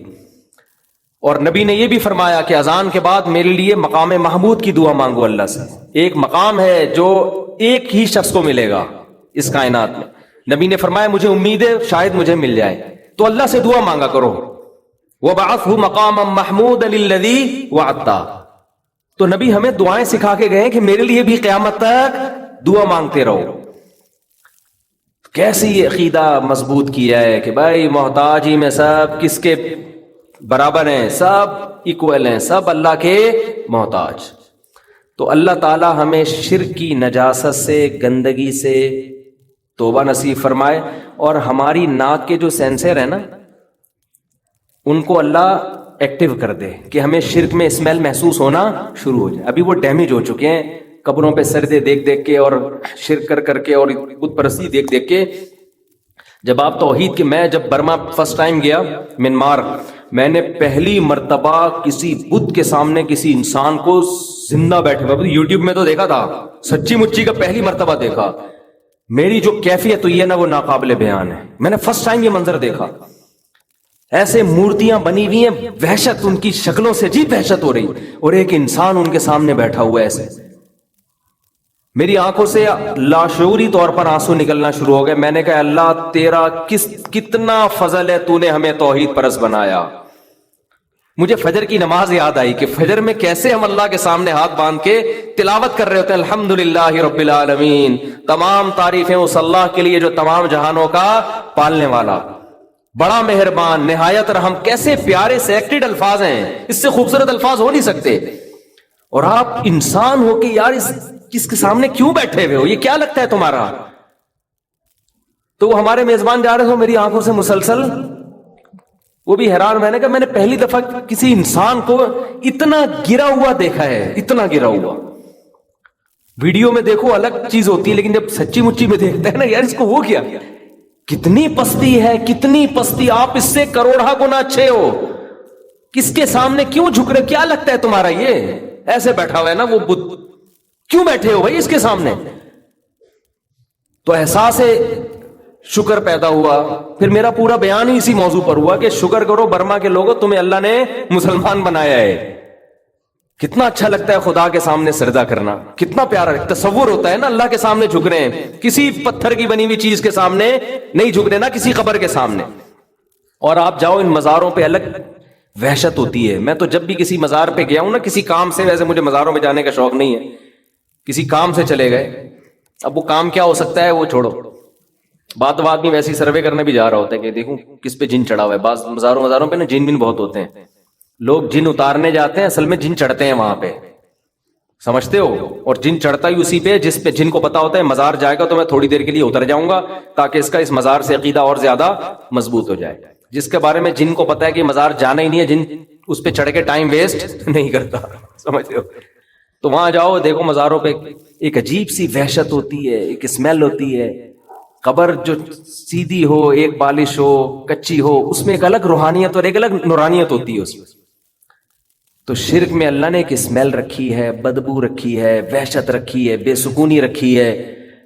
اور نبی نے یہ بھی فرمایا کہ اذان کے بعد میرے لیے مقام محمود کی دعا مانگو اللہ سے۔ ایک مقام ہے جو ایک ہی شخص کو ملے گا اس کائنات میں، نبی نے فرمایا مجھے امید ہے شاید مجھے مل جائے، تو اللہ سے دعا مانگا کرو، وَبَعَثْهُ مَقَامًا مَحْمُودًا لِلَّذِي وَعَدتَّ۔ تو نبی ہمیں دعائیں سکھا کے گئے کہ میرے لیے بھی قیامت تک دعا مانگتے رہو۔ کیسی عقیدہ مضبوط کیا ہے کہ بھائی محتاج ہی میں سب کس کے برابر ہیں، سب ایکول ہیں، سب اللہ کے محتاج۔ تو اللہ تعالی ہمیں شرک کی نجاست سے، گندگی سے توبہ نصیب فرمائے، اور ہماری ناک کے جو سینسر ہیں نا ان کو اللہ ایکٹیو کر دے کہ ہمیں شرک میں اسمیل محسوس ہونا شروع ہو جائے۔ ابھی وہ ڈیمیج ہو چکے ہیں قبروں پہ سجدے دیکھ دیکھ کے اور شرک کر کر کے اور بت پرستی دیکھ دیکھ کے۔ جب آپ توحید کے، میں جب برما فرسٹ ٹائم گیا منمار، میں نے پہلی مرتبہ کسی بت کے سامنے کسی انسان کو زندہ بیٹھے ہوئے، یوٹیوب میں تو دیکھا تھا، سچی مچی کا پہلی مرتبہ دیکھا۔ میری جو کیفیت ہوئی ہے نا وہ ناقابل بیان ہے، میں نے فرسٹ ٹائم یہ منظر دیکھا۔ ایسے مورتیاں بنی ہوئی ہیں، وحشت ان کی شکلوں سے جی وحشت ہو رہی، اور ایک انسان ان کے سامنے بیٹھا ہوا ہے ایسے۔ میری آنکھوں سے لاشعوری طور پر آنسو نکلنا شروع ہو گئے۔ میں نے کہا اللہ تیرا کتنا فضل ہے، تو نے ہمیں توحید پرست بنایا۔ مجھے فجر کی نماز یاد آئی کہ فجر میں کیسے ہم اللہ کے سامنے ہاتھ باندھ کے تلاوت کر رہے ہوتے ہیں، الحمدللہ رب العالمین، تمام تعریفیں اس اللہ کے لیے جو تمام جہانوں کا پالنے والا، بڑا مہربان، نہایت رحم۔ کیسے پیارے سلیکٹڈ الفاظ ہیں، اس سے خوبصورت الفاظ ہو نہیں سکتے۔ اور آپ انسان ہو کہ یار اس کے سامنے کیوں بیٹھے ہوئے ہو، یہ کیا لگتا ہے تمہارا؟ تو وہ ہمارے میزبان جا رہے تھے، میری آنکھوں سے مسلسل، وہ بھی حیران، میں نے کہا میں نے پہلی دفعہ کسی انسان کو اتنا گرا ہوا دیکھا ہے، اتنا گرا ہوا۔ ویڈیو میں دیکھو الگ چیز ہوتی ہے، لیکن جب سچی مچی میں دیکھتے ہیں نا یار اس کو ہو گیا، کتنی پستی ہے، کتنی پستی، آپ اس سے کروڑا گنا اچھے ہو، کس کے سامنے کیوں جھک رہے؟ کیا لگتا ہے تمہارا؟ یہ ایسے بیٹھا ہوا ہے نا وہ بت، کیوں بیٹھے ہو بھائی اس کے سامنے؟ تو احساس شکر پیدا ہوا۔ پھر میرا پورا بیان ہی اسی موضوع پر ہوا کہ شکر کرو برما کے لوگوں، تمہیں اللہ نے مسلمان بنایا ہے۔ کتنا اچھا لگتا ہے خدا کے سامنے سجدہ کرنا، کتنا پیارا تصور ہوتا ہے نا، اللہ کے سامنے جھک رہے ہیں، کسی پتھر کی بنی ہوئی چیز کے سامنے نہیں جھک رہے نا، کسی قبر کے سامنے۔ اور آپ جاؤ ان مزاروں پہ، الگ وحشت ہوتی ہے۔ میں تو جب بھی کسی مزار پہ گیا ہوں نا کسی کام سے، ویسے مجھے مزاروں میں جانے کا شوق نہیں ہے، کسی کام سے چلے گئے، اب وہ کام کیا ہو سکتا ہے وہ چھوڑو، بات میں ویسی سروے کرنے بھی جا رہا ہوتا ہے کہ دیکھوں کس پہ جن چڑھا ہوا ہے۔ بعض مزاروں پہ نا جن بن بہت ہوتے ہیں، لوگ جن اتارنے جاتے ہیں، اصل میں جن چڑھتے ہیں وہاں پہ، سمجھتے ہو؟ اور جن چڑھتا ہی اسی پہ جس پہ جن کو پتا ہوتا ہے مزار جائے گا تو میں تھوڑی دیر کے لیے اتر جاؤں گا تاکہ اس کا اس مزار سے عقیدہ اور زیادہ مضبوط ہو جائے۔ جس کے بارے میں جن کو پتا ہے کہ مزار جانا ہی نہیں ہے، جن اس پہ چڑھ کے ٹائم ویسٹ نہیں کرتا، سمجھتے ہو؟ تو وہاں جاؤ دیکھو مزاروں پہ ایک عجیب سی وحشت ہوتی ہے، ایک اسمیل ہوتی ہے۔ قبر جو سیدھی ہو، ایک بالش ہو، کچی ہو، اس میں ایک الگ روحانیت اور ایک الگ نورانیت ہوتی ہے اس میں۔ تو شرک میں اللہ نے ایک اسمیل رکھی ہے، بدبو رکھی ہے، وحشت رکھی ہے، بے سکونی رکھی ہے۔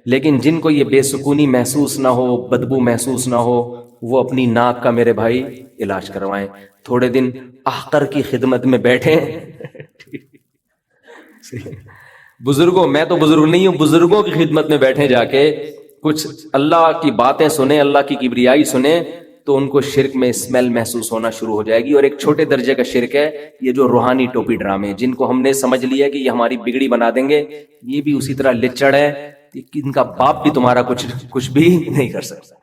لیکن جن کو یہ بے سکونی محسوس نہ ہو، بدبو محسوس نہ ہو، وہ اپنی ناک کا میرے بھائی علاج کروائیں، تھوڑے دن احقر کی خدمت میں بیٹھیں۔ بزرگوں، میں تو بزرگ نہیں ہوں، بزرگوں کی خدمت میں بیٹھیں، جا کے کچھ اللہ کی باتیں سنیں، اللہ کی کبریائی سنیں، تو ان کو شرک میں اسمیل محسوس ہونا شروع ہو جائے گی۔ اور ایک چھوٹے درجے کا شرک ہے یہ جو روحانی ٹوپی ڈرامے، جن کو ہم نے سمجھ لیا کہ یہ ہماری بگڑی بنا دیں گے، یہ بھی اسی طرح لچڑ ہے، ان کا باپ بھی تمہارا کچھ بھی نہیں کر سکتا۔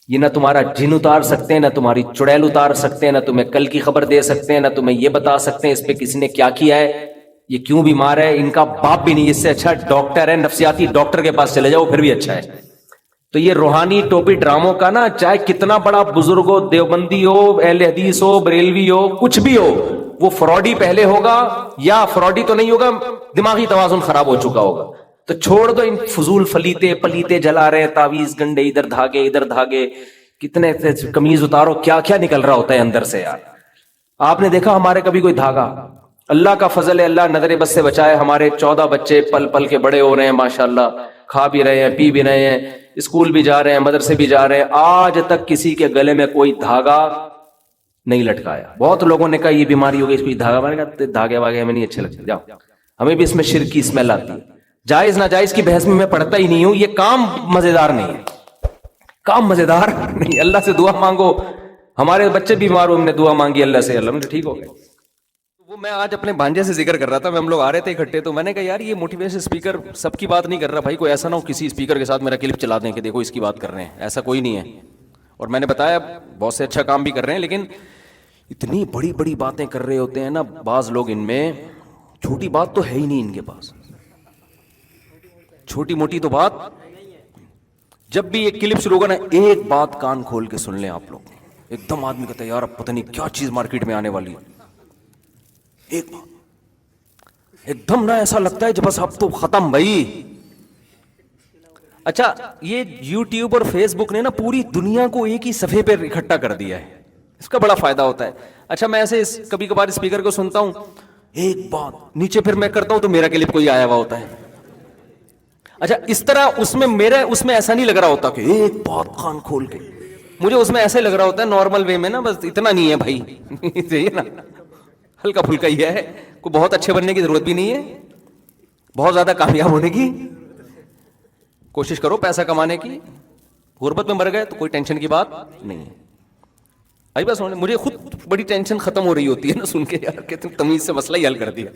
یہ نہ تمہارا جن اتار سکتے ہیں، نہ تمہاری چڑیل اتار سکتے ہیں، نہ تمہیں کل کی خبر دے سکتے ہیں، نہ تمہیں یہ بتا سکتے ہیں اس پہ کسی نے کیا کیا ہے، یہ کیوں بیمار ہے، ان کا باپ بھی نہیں۔ اس سے اچھا ڈاکٹر ہے، نفسیاتی ڈاکٹر کے پاس چلے جاؤ، پھر بھی اچھا ہے۔ تو یہ روحانی ٹوپی ڈراموں کا نا، چاہے کتنا بڑا بزرگ ہو، دیوبندی ہو، اہل حدیث ہو، بریلوی ہو، کچھ بھی ہو، وہ فراڈی پہلے ہوگا، یا فراڈی تو نہیں ہوگا، دماغی توازن خراب ہو چکا ہوگا۔ تو چھوڑ دو ان فضول پلیتے جلا رہے ہیں، تعویذ گنڈے، ادھر دھاگے، کتنے قمیض اتارو، کیا کیا نکل رہا ہوتا ہے اندر سے یار۔ آپ نے دیکھا ہمارے کبھی کوئی دھاگا؟ اللہ کا فضل ہے، اللہ نظر بد سے بچائے، ہمارے 14 بچے پل پل کے بڑے ہو رہے ہیں ماشاءاللہ، کھا بھی رہے ہیں، پی بھی رہے ہیں، اسکول بھی جا رہے ہیں، مدرسے بھی جا رہے ہیں، آج تک کسی کے گلے میں کوئی دھاگا نہیں لٹکایا۔ بہت لوگوں نے کہا یہ بیماری ہو گئی، اس کو دھاگا، میں نے کہا دھاگے واگے ہمیں نہیں اچھے لگتے، جاؤ، ہمیں بھی اس میں شرک کی اسمیل آتی ہے۔ جائز ناجائز کی بحث میں پڑھتا ہی نہیں ہوں، یہ کام مزیدار نہیں ہے۔ کام مزیدار نہیں. اللہ سے دعا مانگو. ہمارے بچے بیمار ہو, ہم نے دعا مانگی اللہ سے, اللہ ٹھیک ہو گئے. وہ میں آج اپنے بھانجے سے ذکر کر رہا تھا, ہم لوگ آ رہے تھے اکٹھے, تو میں نے کہا یار یہ موٹیویشن اسپیکر سب کی بات نہیں کر رہا بھائی, کوئی ایسا نہ ہو کسی اسپیکر کے ساتھ میرا کلپ چلا دیں کہ دیکھو اس کی بات کر رہے ہیں, ایسا کوئی نہیں ہے. اور میں نے بتایا بہت سے اچھا کام بھی کر رہے ہیں, لیکن اتنی بڑی بڑی باتیں کر رہے ہوتے ہیں نا بعض لوگ, ان میں چھوٹی بات تو ہے ہی نہیں ان کے پاس, چھوٹی موٹی تو بات. جب بھی ایک کلپ شروع ہوگا نا, ایک بات کان کھول کے سن لیں آپ لوگ, ایک دم آدمی کہتا ہے یار اب پتہ نہیں کیا چیز مارکیٹ میں آنے والی ہے. ایک بات ایک دم نا ایسا لگتا ہے جب بس اب تو ختم بھائی. اچھا یہ یوٹیوب اور فیس بک نے نا پوری دنیا کو ایک ہی صفحے پہ اکٹھا کر دیا ہے, اس کا بڑا فائدہ ہوتا ہے. اچھا میں ایسے کبھی کبھار اسپیکر کو سنتا ہوں, ایک بات نیچے پھر میں کرتا ہوں تو میرا کلپ کوئی آیا ہوا ہوتا ہے. اچھا اس طرح اس میں ایسا نہیں لگ رہا ہوتا کہ ایک بات کان کھول کے, مجھے اس میں ایسے لگ رہا ہوتا ہے نارمل وے میں نا, بس اتنا نہیں ہے بھائی صحیح ہے نا, ہلکا پھلکا ہی ہے, کوئی بہت اچھے بننے کی ضرورت بھی نہیں ہے, بہت زیادہ کامیاب ہونے کی کوشش کرو, پیسہ کمانے کی. غربت میں مر گئے تو کوئی ٹینشن کی بات نہیں ہے. آئی بس مجھے خود بڑی ٹینشن ختم ہو رہی ہوتی ہے نا سن کے یار کہ تم تمیز سے مسئلہ ہی حل کر دیا.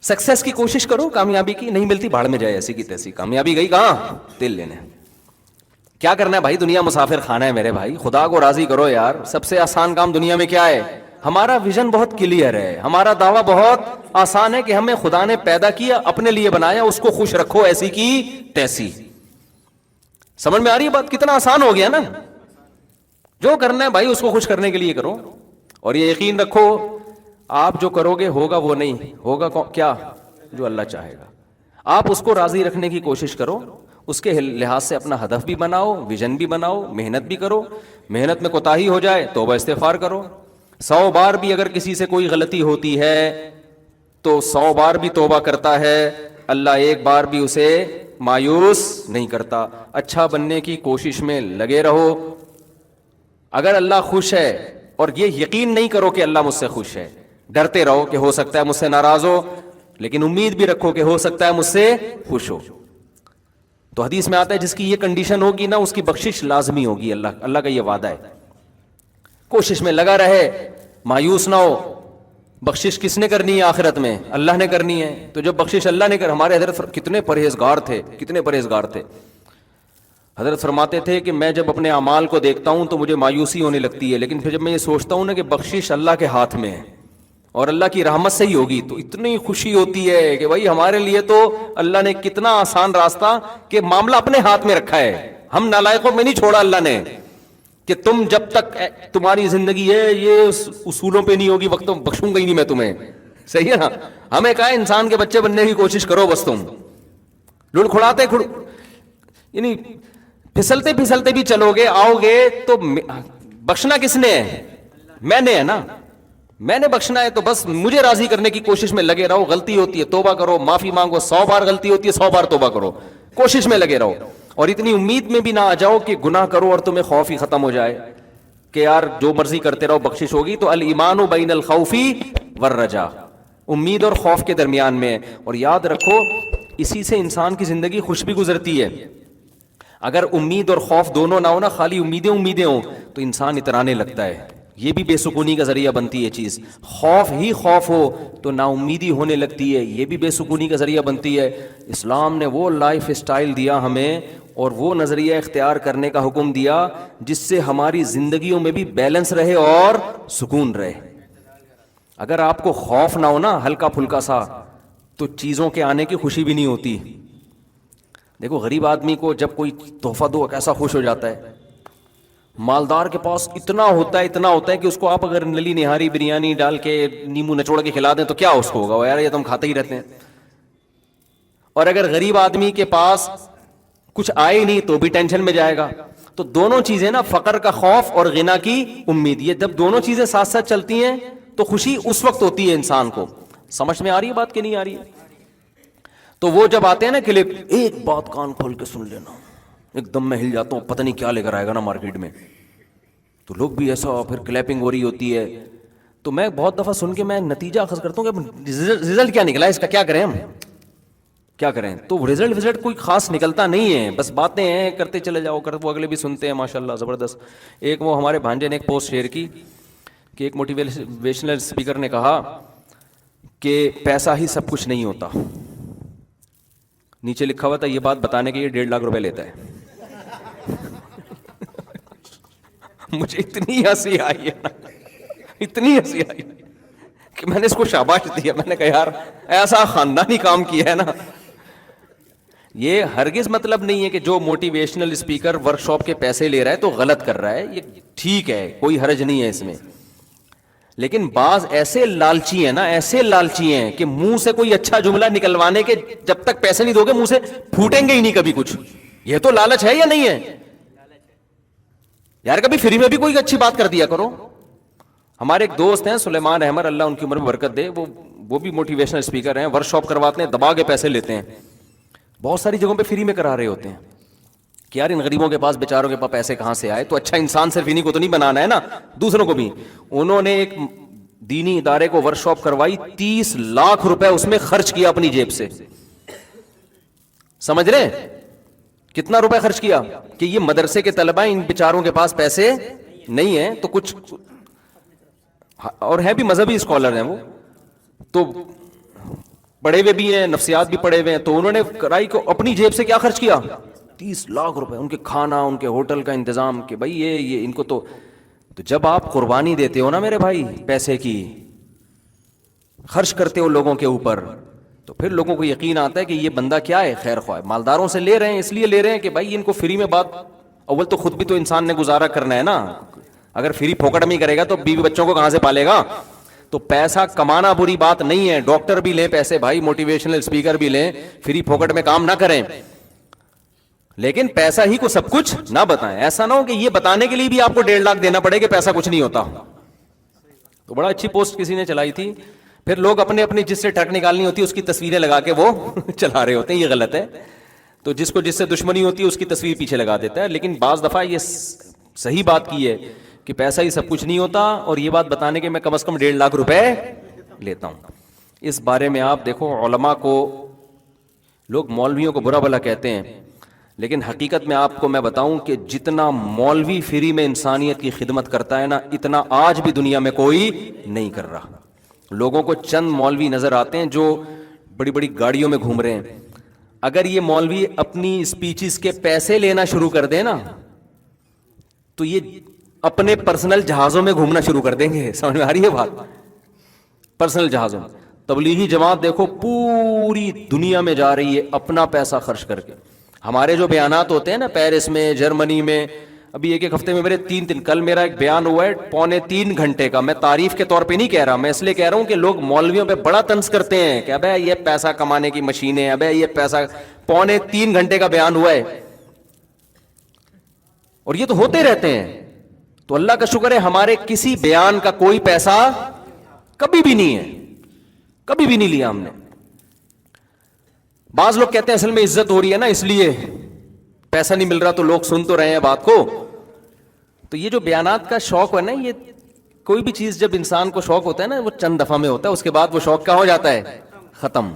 سکسیس کی کوشش کرو, کامیابی کی نہیں ملتی بھاڑ میں جائے ایسی کی تیسی, کامیابی گئی کہاں تیل لینے. کیا کرنا ہے بھائی, دنیا مسافر خانہ ہے میرے بھائی, خدا کو راضی کرو یار. سب سے آسان کام دنیا میں کیا ہے؟ ہمارا ویژن بہت کلیئر ہے, ہمارا دعویٰ بہت آسان ہے کہ ہمیں خدا نے پیدا کیا, اپنے لیے بنایا, اس کو خوش رکھو ایسی کی تیسی. سمجھ میں آ رہی ہے بات؟ کتنا آسان ہو گیا نا. جو کرنا ہے بھائی اس کو خوش کرنے کے لیے کرو, اور یہ یقین رکھو آپ جو کرو گے ہوگا وہ نہیں ہوگا کیا جو اللہ چاہے گا. آپ اس کو راضی رکھنے کی کوشش کرو, اس کے لحاظ سے اپنا ہدف بھی بناؤ, ویژن بھی بناؤ, محنت بھی کرو. محنت میں کوتاہی ہو جائے توبہ استغفار کرو. 100 بار بھی اگر کسی سے کوئی غلطی ہوتی ہے تو 100 بار بھی توبہ کرتا ہے, اللہ ایک بار بھی اسے مایوس نہیں کرتا. اچھا بننے کی کوشش میں لگے رہو. اگر اللہ خوش ہے, اور یہ یقین نہیں کرو کہ اللہ مجھ سے خوش ہے, ڈرتے رہو کہ ہو سکتا ہے مجھ سے ناراض ہو, لیکن امید بھی رکھو کہ ہو سکتا ہے مجھ سے خوش ہو. تو حدیث میں آتا ہے جس کی یہ کنڈیشن ہوگی نا اس کی بخشش لازمی ہوگی, اللہ کا یہ وعدہ ہے. کوشش میں لگا رہے, مایوس نہ ہو. بخشش کس نے کرنی ہے آخرت میں؟ اللہ نے کرنی ہے. تو جب بخشش اللہ نے ہمارے حضرت کتنے پرہیزگار تھے. حضرت فرماتے تھے کہ میں جب اپنے اعمال کو دیکھتا ہوں تو مجھے مایوسی ہونے لگتی ہے, لیکن پھر جب میں یہ سوچتا ہوں نا کہ بخشش اللہ کے ہاتھ میں ہے اور اللہ کی رحمت سے ہی ہوگی, تو اتنی خوشی ہوتی ہے کہ بھائی ہمارے لیے تو اللہ نے کتنا آسان راستہ کہ معاملہ اپنے ہاتھ میں رکھا ہے. ہم نالائقوں میں نہیں چھوڑا اللہ نے کہ تم جب تک تمہاری زندگی ہے یہ اصولوں پہ نہیں ہوگی وقت بخشوں گا ہی نہیں میں تمہیں. صحیح ہے نا. ہمیں کہا ہے انسان کے بچے بننے کی کوشش کرو, بس تم لڑکھڑاتے یعنی پھسلتے پھسلتے بھی چلو گے, آؤ گے تو بخشنا کس نے ہے؟ میں نے ہے نا, میں نے بخشنا ہے. تو بس مجھے راضی کرنے کی کوشش میں لگے رہو. غلطی ہوتی ہے توبہ کرو, معافی مانگو. 100 بار غلطی ہوتی ہے 100 بار توبہ کرو, کوشش میں لگے رہو. اور اتنی امید میں بھی نہ آ جاؤ کہ گناہ کرو اور تمہیں خوف ہی ختم ہو جائے کہ یار جو مرضی کرتے رہو بخشش ہوگی. تو الایمان بین الخوف والرجاء, امید اور خوف کے درمیان میں. اور یاد رکھو اسی سے انسان کی زندگی خوش بھی گزرتی ہے. اگر امید اور خوف دونوں نہ ہو نا, خالی امیدیں ہوں تو انسان اترانے لگتا ہے. یہ بھی بے سکونی کا ذریعہ بنتی ہے چیز. خوف ہی خوف ہو تو نا امیدی ہونے لگتی ہے, یہ بھی بے سکونی کا ذریعہ بنتی ہے. اسلام نے وہ لائف اسٹائل دیا ہمیں اور وہ نظریہ اختیار کرنے کا حکم دیا جس سے ہماری زندگیوں میں بھی بیلنس رہے اور سکون رہے. اگر آپ کو خوف نہ ہو نا ہلکا پھلکا سا, تو چیزوں کے آنے کی خوشی بھی نہیں ہوتی. دیکھو غریب آدمی کو جب کوئی تحفہ دو کیسا خوش ہو جاتا ہے. مالدار کے پاس اتنا ہوتا ہے کہ اس کو آپ اگر نلی نہاری بریانی ڈال کے نیمبو نچوڑ کے کھلا دیں تو کیا اس کو ہوگا, یار یہ تو ہم کھاتے ہی رہتے ہیں. اور اگر غریب آدمی کے پاس کچھ آئے نہیں تو بھی ٹینشن میں جائے گا. تو دونوں چیزیں نا, فقر کا خوف اور غنا کی امید, یہ جب دونوں چیزیں ساتھ ساتھ چلتی ہیں تو خوشی اس وقت ہوتی ہے انسان کو. سمجھ میں آ رہی ہے بات کہ نہیں آ رہی ہے؟ تو وہ جب آتے ہیں نا کلپ, ایک بات کان کھول کے سن لینا, ایک دم میں ہل جاتا ہوں, پتہ نہیں کیا لے کر آئے گا نا مارکیٹ میں. تو لوگ بھی ایسا, پھر کلیپنگ ہو رہی ہوتی ہے. تو میں بہت دفعہ سن کے میں نتیجہ اخذ کرتا ہوں کہ رزلٹ کیا نکلا ہے اس کا, کیا کریں ہم. کیا کریں؟ تو رزلٹ کوئی خاص نکلتا نہیں ہے، بس باتیں ہیں کرتے چلے جاؤ، وہ اگلے بھی سنتے ہیں ماشاءاللہ زبردست. ایک وہ ہمارے بھانجے نے ایک پوسٹ شیئر کی کہ ایک موٹیویشنل اسپیکر نے کہا کہ پیسہ ہی سب کچھ نہیں ہوتا. نیچے لکھا ہوا تھا یہ بات بتانے کے یہ 1.5 لاکھ روپے لیتا ہے. مجھے اتنی ہنسی آئی ہے نا، اتنی ہنسی آئی کہ میں نے اس کو شاباش دیا. میں نے کہا یار ایسا خاندانی کام کیا ہے نا. یہ ہرگز مطلب نہیں ہے کہ جو موٹیویشنل اسپیکر ورک شاپ کے پیسے لے رہا ہے تو غلط کر رہا ہے، یہ ٹھیک ہے، کوئی حرج نہیں ہے اس میں. لیکن بعض ایسے لالچی ہیں نا، ایسے لالچی ہیں کہ منہ سے کوئی اچھا جملہ نکلوانے کے جب تک پیسے نہیں دو گے منہ سے پھوٹیں گے ہی نہیں کبھی کچھ. یہ تو لالچ ہے یا نہیں ہے یار؟ کبھی فری میں بھی کوئی اچھی بات کر دیا کرو. ہمارے ایک دوست ہیں سلیمان احمد، اللہ ان کی عمر میں برکت دے، وہ بھی موٹیویشنل اسپیکر ہیں، ورک شاپ کرواتے ہیں، دبا کے پیسے لیتے ہیں. بہت ساری جگہوں پہ فری میں کرا رہے ہوتے ہیں کہ یار ان غریبوں کے پاس بیچاروں کے پاس پیسے کہاں سے آئے. تو اچھا انسان صرف انہیں کو تو نہیں بنانا ہے نا، دوسروں کو بھی. انہوں نے ایک دینی ادارے کو ورک شاپ کروائی، 30 لاکھ روپے اس میں خرچ کیا اپنی جیب سے. سمجھ رہے کتنا روپے خرچ کیا؟ کہ یہ مدرسے کے طلبہ ان بیچاروں کے پاس پیسے نہیں ہیں تو کچھ، اور ہے بھی مذہبی اسکالر ہیں وہ تو پڑھے ہوئے بھی ہیں، نفسیات بھی پڑھے ہوئے ہیں. تو انہوں نے کرائی کو اپنی جیب سے کیا خرچ کیا؟ 30 لاکھ روپے. ان کے کھانا، ان کے ہوٹل کا انتظام، کہ بھائی یہ ان کو تو جب آپ قربانی دیتے ہو نا میرے بھائی پیسے کی، خرچ کرتے ہو لوگوں کے اوپر، تو پھر لوگوں کو یقین آتا ہے کہ یہ بندہ کیا ہے، خیر خواہ. مالداروں سے لے رہے ہیں، اس لیے لے رہے ہیں کہ بھائی ان کو فری میں بات، اول تو خود بھی تو انسان نے گزارا کرنا ہے نا. اگر فری پھوکٹ میں ہی کرے گا تو بیوی بچوں کو کہاں سے پالے گا؟ تو پیسہ کمانا بری بات نہیں ہے. ڈاکٹر بھی لیں پیسے بھائی، موٹیویشنل اسپیکر بھی لیں، فری پھوکٹ میں کام نہ کریں، لیکن پیسہ ہی کو سب کچھ نہ بتائیں. ایسا نہ ہو کہ یہ بتانے کے لیے بھی آپ کو 1.5 لاکھ دینا پڑے کہ پیسہ کچھ نہیں ہوتا. تو بڑا اچھی پوسٹ کسی نے چلائی تھی. پھر لوگ اپنے اپنے جس سے ٹرک نکالنی ہوتی ہے اس کی تصویریں لگا کے وہ چلا رہے ہوتے ہیں. یہ غلط ہے. تو جس کو جس سے دشمنی ہوتی ہے اس کی تصویر پیچھے لگا دیتا ہے. لیکن بعض دفعہ یہ صحیح بات کی ہے کہ پیسہ ہی سب کچھ نہیں ہوتا، اور یہ بات بتانے کے میں کم از کم 1.5 لاکھ روپے لیتا ہوں. اس بارے میں آپ دیکھو، علماء کو لوگ مولویوں کو برا بھلا کہتے ہیں، لیکن حقیقت میں آپ کو میں بتاؤں کہ جتنا مولوی فری میں انسانیت کی خدمت کرتا ہے نا، اتنا آج بھی دنیا میں کوئی نہیں کر رہا. لوگوں کو چند مولوی نظر آتے ہیں جو بڑی بڑی گاڑیوں میں گھوم رہے ہیں. اگر یہ مولوی اپنی اسپیچز کے پیسے لینا شروع کر دیں نا تو یہ اپنے پرسنل جہازوں میں گھومنا شروع کر دیں گے. سمجھ میں آ رہی ہے بات؟ پرسنل جہازوں میں. تبلیغی جماعت دیکھو پوری دنیا میں جا رہی ہے اپنا پیسہ خرچ کر کے. ہمارے جو بیانات ہوتے ہیں نا پیرس میں، جرمنی میں، ابھی ایک ہفتے میں میرے 3 کل میرا ایک بیان ہوا ہے 2.25 گھنٹے کا. میں تعریف کے طور پہ نہیں کہہ رہا، میں اس لیے کہہ رہا ہوں کہ لوگ مولویوں پہ بڑا طنز کرتے ہیں کہ ابے یہ پیسہ کمانے کی مشینیں، ابے یہ پیسہ. 2.25 گھنٹے کا بیان ہوا ہے، اور یہ تو ہوتے رہتے ہیں. تو اللہ کا شکر ہے ہمارے کسی بیان کا کوئی پیسہ کبھی بھی نہیں ہے، کبھی بھی نہیں لیا ہم نے. بعض لوگ کہتے ہیں اصل میں عزت ہو رہی ہے نا اس لیے پیسہ نہیں مل رہا، تو لوگ سن تو رہے ہیں بات کو. تو یہ جو بیانات کا شوق ہے نا، یہ کوئی بھی چیز جب انسان کو شوق ہوتا ہے نا وہ چند دفعہ میں ہوتا ہے، اس کے بعد وہ شوق کیا ہو جاتا ہے؟ ختم.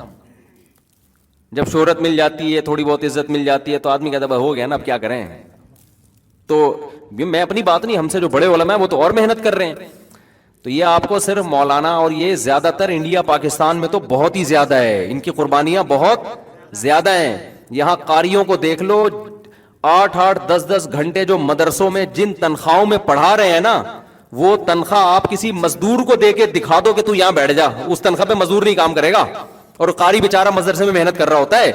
جب شہرت مل جاتی ہے، تھوڑی بہت عزت مل جاتی ہے تو آدمی کہتا ہے ہو گیا نا اب کیا کریں. تو میں اپنی بات نہیں، ہم سے جو بڑے علماء ہیں وہ تو اور محنت کر رہے ہیں. تو یہ آپ کو صرف مولانا، اور یہ زیادہ تر انڈیا پاکستان میں تو بہت ہی زیادہ ہے، ان کی قربانیاں بہت زیادہ ہیں. یہاں قاریوں کو دیکھ لو، 8-8 10-10 گھنٹے جو مدرسوں میں جن تنخواہوں میں پڑھا رہے ہیں نا، وہ تنخواہ آپ کسی مزدور کو دے کے دکھا دو کہ تو یہاں بیٹھ جا، اس تنخواہ پہ مزدور نہیں کام کرے گا، اور قاری بیچارہ مدرسے میں محنت کر رہا ہوتا ہے.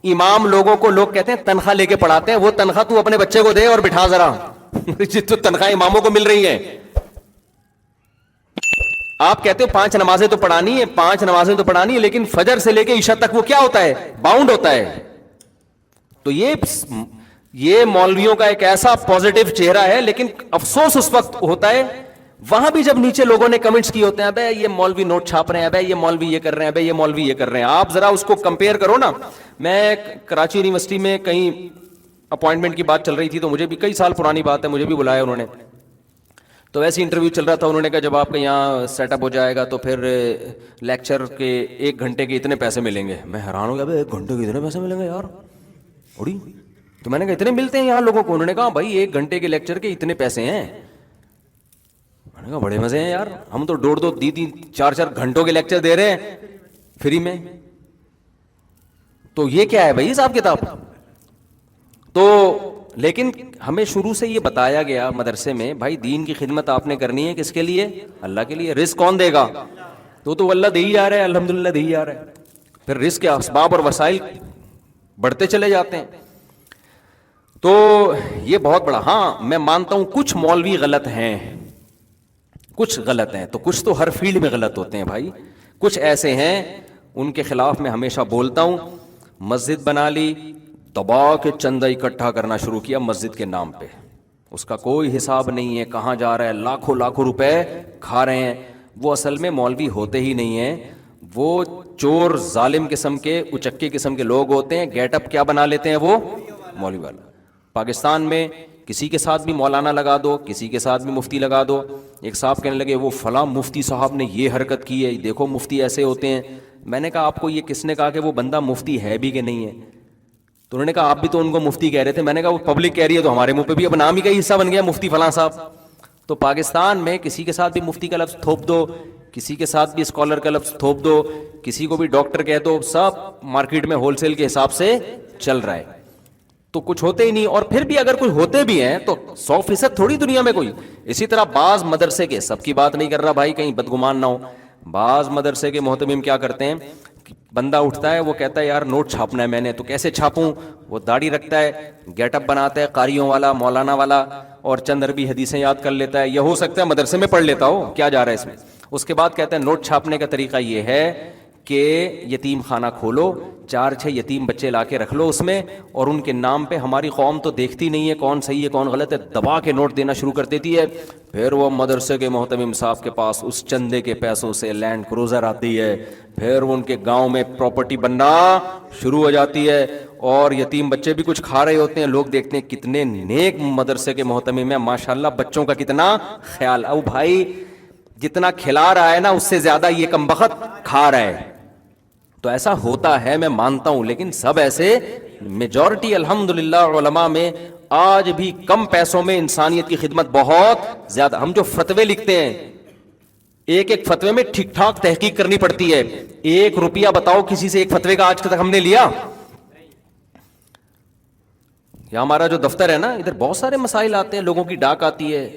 امام لوگوں کو لوگ کہتے ہیں تنخواہ لے کے پڑھاتے ہیں، وہ تنخواہ تو اپنے بچے کو دے اور بٹھا ذرا جتنے تنخواہ اماموں کو مل رہی ہیں. آپ کہتے ہو 5 نمازیں تو پڑھانی ہے، 5 نمازیں تو پڑھانی ہے، لیکن فجر سے لے کے عشاء تک وہ کیا ہوتا ہے؟ باؤنڈ ہوتا ہے. تو یہ مولویوں کا ایک ایسا پازیٹو چہرہ ہے، لیکن افسوس اس وقت ہوتا ہے وہاں بھی جب نیچے لوگوں نے کمنٹس کیے ہوتے ہیں ابے یہ مولوی نوٹ چھاپ رہے ہیں، ابے یہ مولوی یہ کر رہے ہیں، ابے یہ مولوی یہ کر رہے ہیں. آپ ذرا اس کو کمپیئر کرو نا. میں کراچی یونیورسٹی میں کہیں اپوائنٹمنٹ کی بات چل رہی تھی، تو مجھے بھی کئی سال پرانی بات ہے، مجھے بھی بلایا انہوں نے. تو ایسے انٹرویو چل رہا تھا, انہوں نے کہا جب آپ کا یہاں سیٹ اپ ہو جائے گا تو پھر لیکچر کے 1 گھنٹے کے اتنے پیسے ملیں گے. میں حیران ہو گیا, بھائی 1 گھنٹے کے اتنے پیسے ملیں گے یار تھوڑی. تو میں نے کہا اتنے ملتے ہیں یہاں لوگوں کو؟ انہوں نے کہا بھائی 1 گھنٹے کے لیکچر کے اتنے پیسے ہیں. میں نے کہا بڑے مزے ہیں یار, ہم تو 2-2 3-4 گھنٹوں کے لیکچر دے رہے ہیں فری میں. تو یہ کیا ہے بھائی حساب کتاب؟ تو لیکن ہمیں شروع سے یہ بتایا گیا مدرسے میں, بھائی دین کی خدمت آپ نے کرنی ہے کس کے لیے؟ اللہ کے لیے. رزق کون دے گا؟ تو اللہ دے ہی جا رہا ہے, الحمدللہ دے ہی جا رہا ہے. پھر رزق کے اسباب اور وسائل بڑھتے چلے جاتے ہیں. تو یہ بہت بڑا, ہاں میں مانتا ہوں کچھ مولوی غلط ہیں, کچھ غلط ہیں, تو کچھ تو ہر فیلڈ میں غلط ہوتے ہیں بھائی. کچھ ایسے ہیں ان کے خلاف میں ہمیشہ بولتا ہوں. مسجد بنا لی, دبا کے چندہ اکٹھا کرنا شروع کیا مسجد کے نام پہ, اس کا کوئی حساب نہیں ہے کہاں جا رہا ہے, لاکھوں لاکھوں روپے کھا رہے ہیں. وہ اصل میں مولوی ہوتے ہی نہیں ہیں, وہ چور ظالم قسم کے اچکے قسم کے لوگ ہوتے ہیں. گیٹ اپ کیا بنا لیتے ہیں وہ مولوی والا. پاکستان میں کسی کے ساتھ بھی مولانا لگا دو, کسی کے ساتھ بھی مفتی لگا دو. ایک صاحب کہنے لگے وہ فلاں مفتی صاحب نے یہ حرکت کی ہے, دیکھو مفتی ایسے ہوتے ہیں. میں نے کہا آپ کو یہ کس نے کہا کہ وہ بندہ مفتی ہے بھی کہ نہیں ہے؟ تو انہوں نے کہا آپ بھی تو ان کو مفتی کہہ رہے تھے. میں نے کہا وہ پبلک کہہ رہی ہے تو ہمارے منہ پہ بھی اب نام ہی کا حصہ بن گیا مفتی فلاں صاحب. تو پاکستان میں کسی کے ساتھ بھی مفتی کا لفظ تھوپ دو, کسی کے ساتھ بھی اسکالر کا لفظ تھوپ دو, کسی کو بھی ڈاکٹر کہہ دو, سب مارکیٹ میں ہول سیل کے حساب سے چل رہا ہے. تو کچھ ہوتے ہی نہیں, اور پھر بھی اگر کوئی ہوتے بھی ہیں تو 100% تھوڑی دنیا میں کوئی. اسی طرح بعض مدرسے کے, سب کی بات نہیں کر رہا بھائی کہیں بدگمان نہ ہو, بعض مدرسے کے محتمم کیا کرتے ہیں, بندہ اٹھتا ہے وہ کہتا ہے یار نوٹ چھاپنا ہے میں نے, تو کیسے چھاپوں؟ وہ داڑھی رکھتا ہے, گیٹ اپ بناتا ہے قاریوں والا مولانا والا, اور چند عربی حدیثیں یاد کر لیتا ہے. یہ ہو سکتا ہے مدرسے میں پڑھ لیتا ہو, کیا جا رہا ہے اس میں. اس کے بعد کہتا ہے نوٹ چھاپنے کا طریقہ یہ ہے کہ یتیم خانہ کھولو, 4-6 یتیم بچے لا کے رکھ لو اس میں, اور ان کے نام پہ ہماری قوم تو دیکھتی نہیں ہے کون صحیح ہے کون غلط ہے, دبا کے نوٹ دینا شروع کر دیتی ہے. پھر وہ مدرسے کے محتمم صاحب کے پاس اس چندے کے پیسوں سے لینڈ کروزر آتی ہے, پھر وہ ان کے گاؤں میں پراپرٹی بننا شروع ہو جاتی ہے, اور یتیم بچے بھی کچھ کھا رہے ہوتے ہیں. لوگ دیکھتے ہیں کتنے نیک مدرسے کے محتمم ہیں ماشاءاللہ, بچوں کا کتنا خیال. او بھائی جتنا کھلا رہا ہے نا اس سے زیادہ یہ کمبخت کھا رہا ہے. تو ایسا ہوتا ہے میں مانتا ہوں, لیکن سب ایسے میجورٹی الحمدللہ علماء میں آج بھی کم پیسوں میں انسانیت کی خدمت بہت زیادہ. ہم جو فتوے لکھتے ہیں, ایک ایک فتوے میں ٹھیک ٹھاک تحقیق کرنی پڑتی ہے. 1 روپیہ بتاؤ کسی سے ایک فتوے کا آج تک ہم نے لیا؟ یا ہمارا جو دفتر ہے نا, ادھر بہت سارے مسائل آتے ہیں, لوگوں کی ڈاک آتی ہے,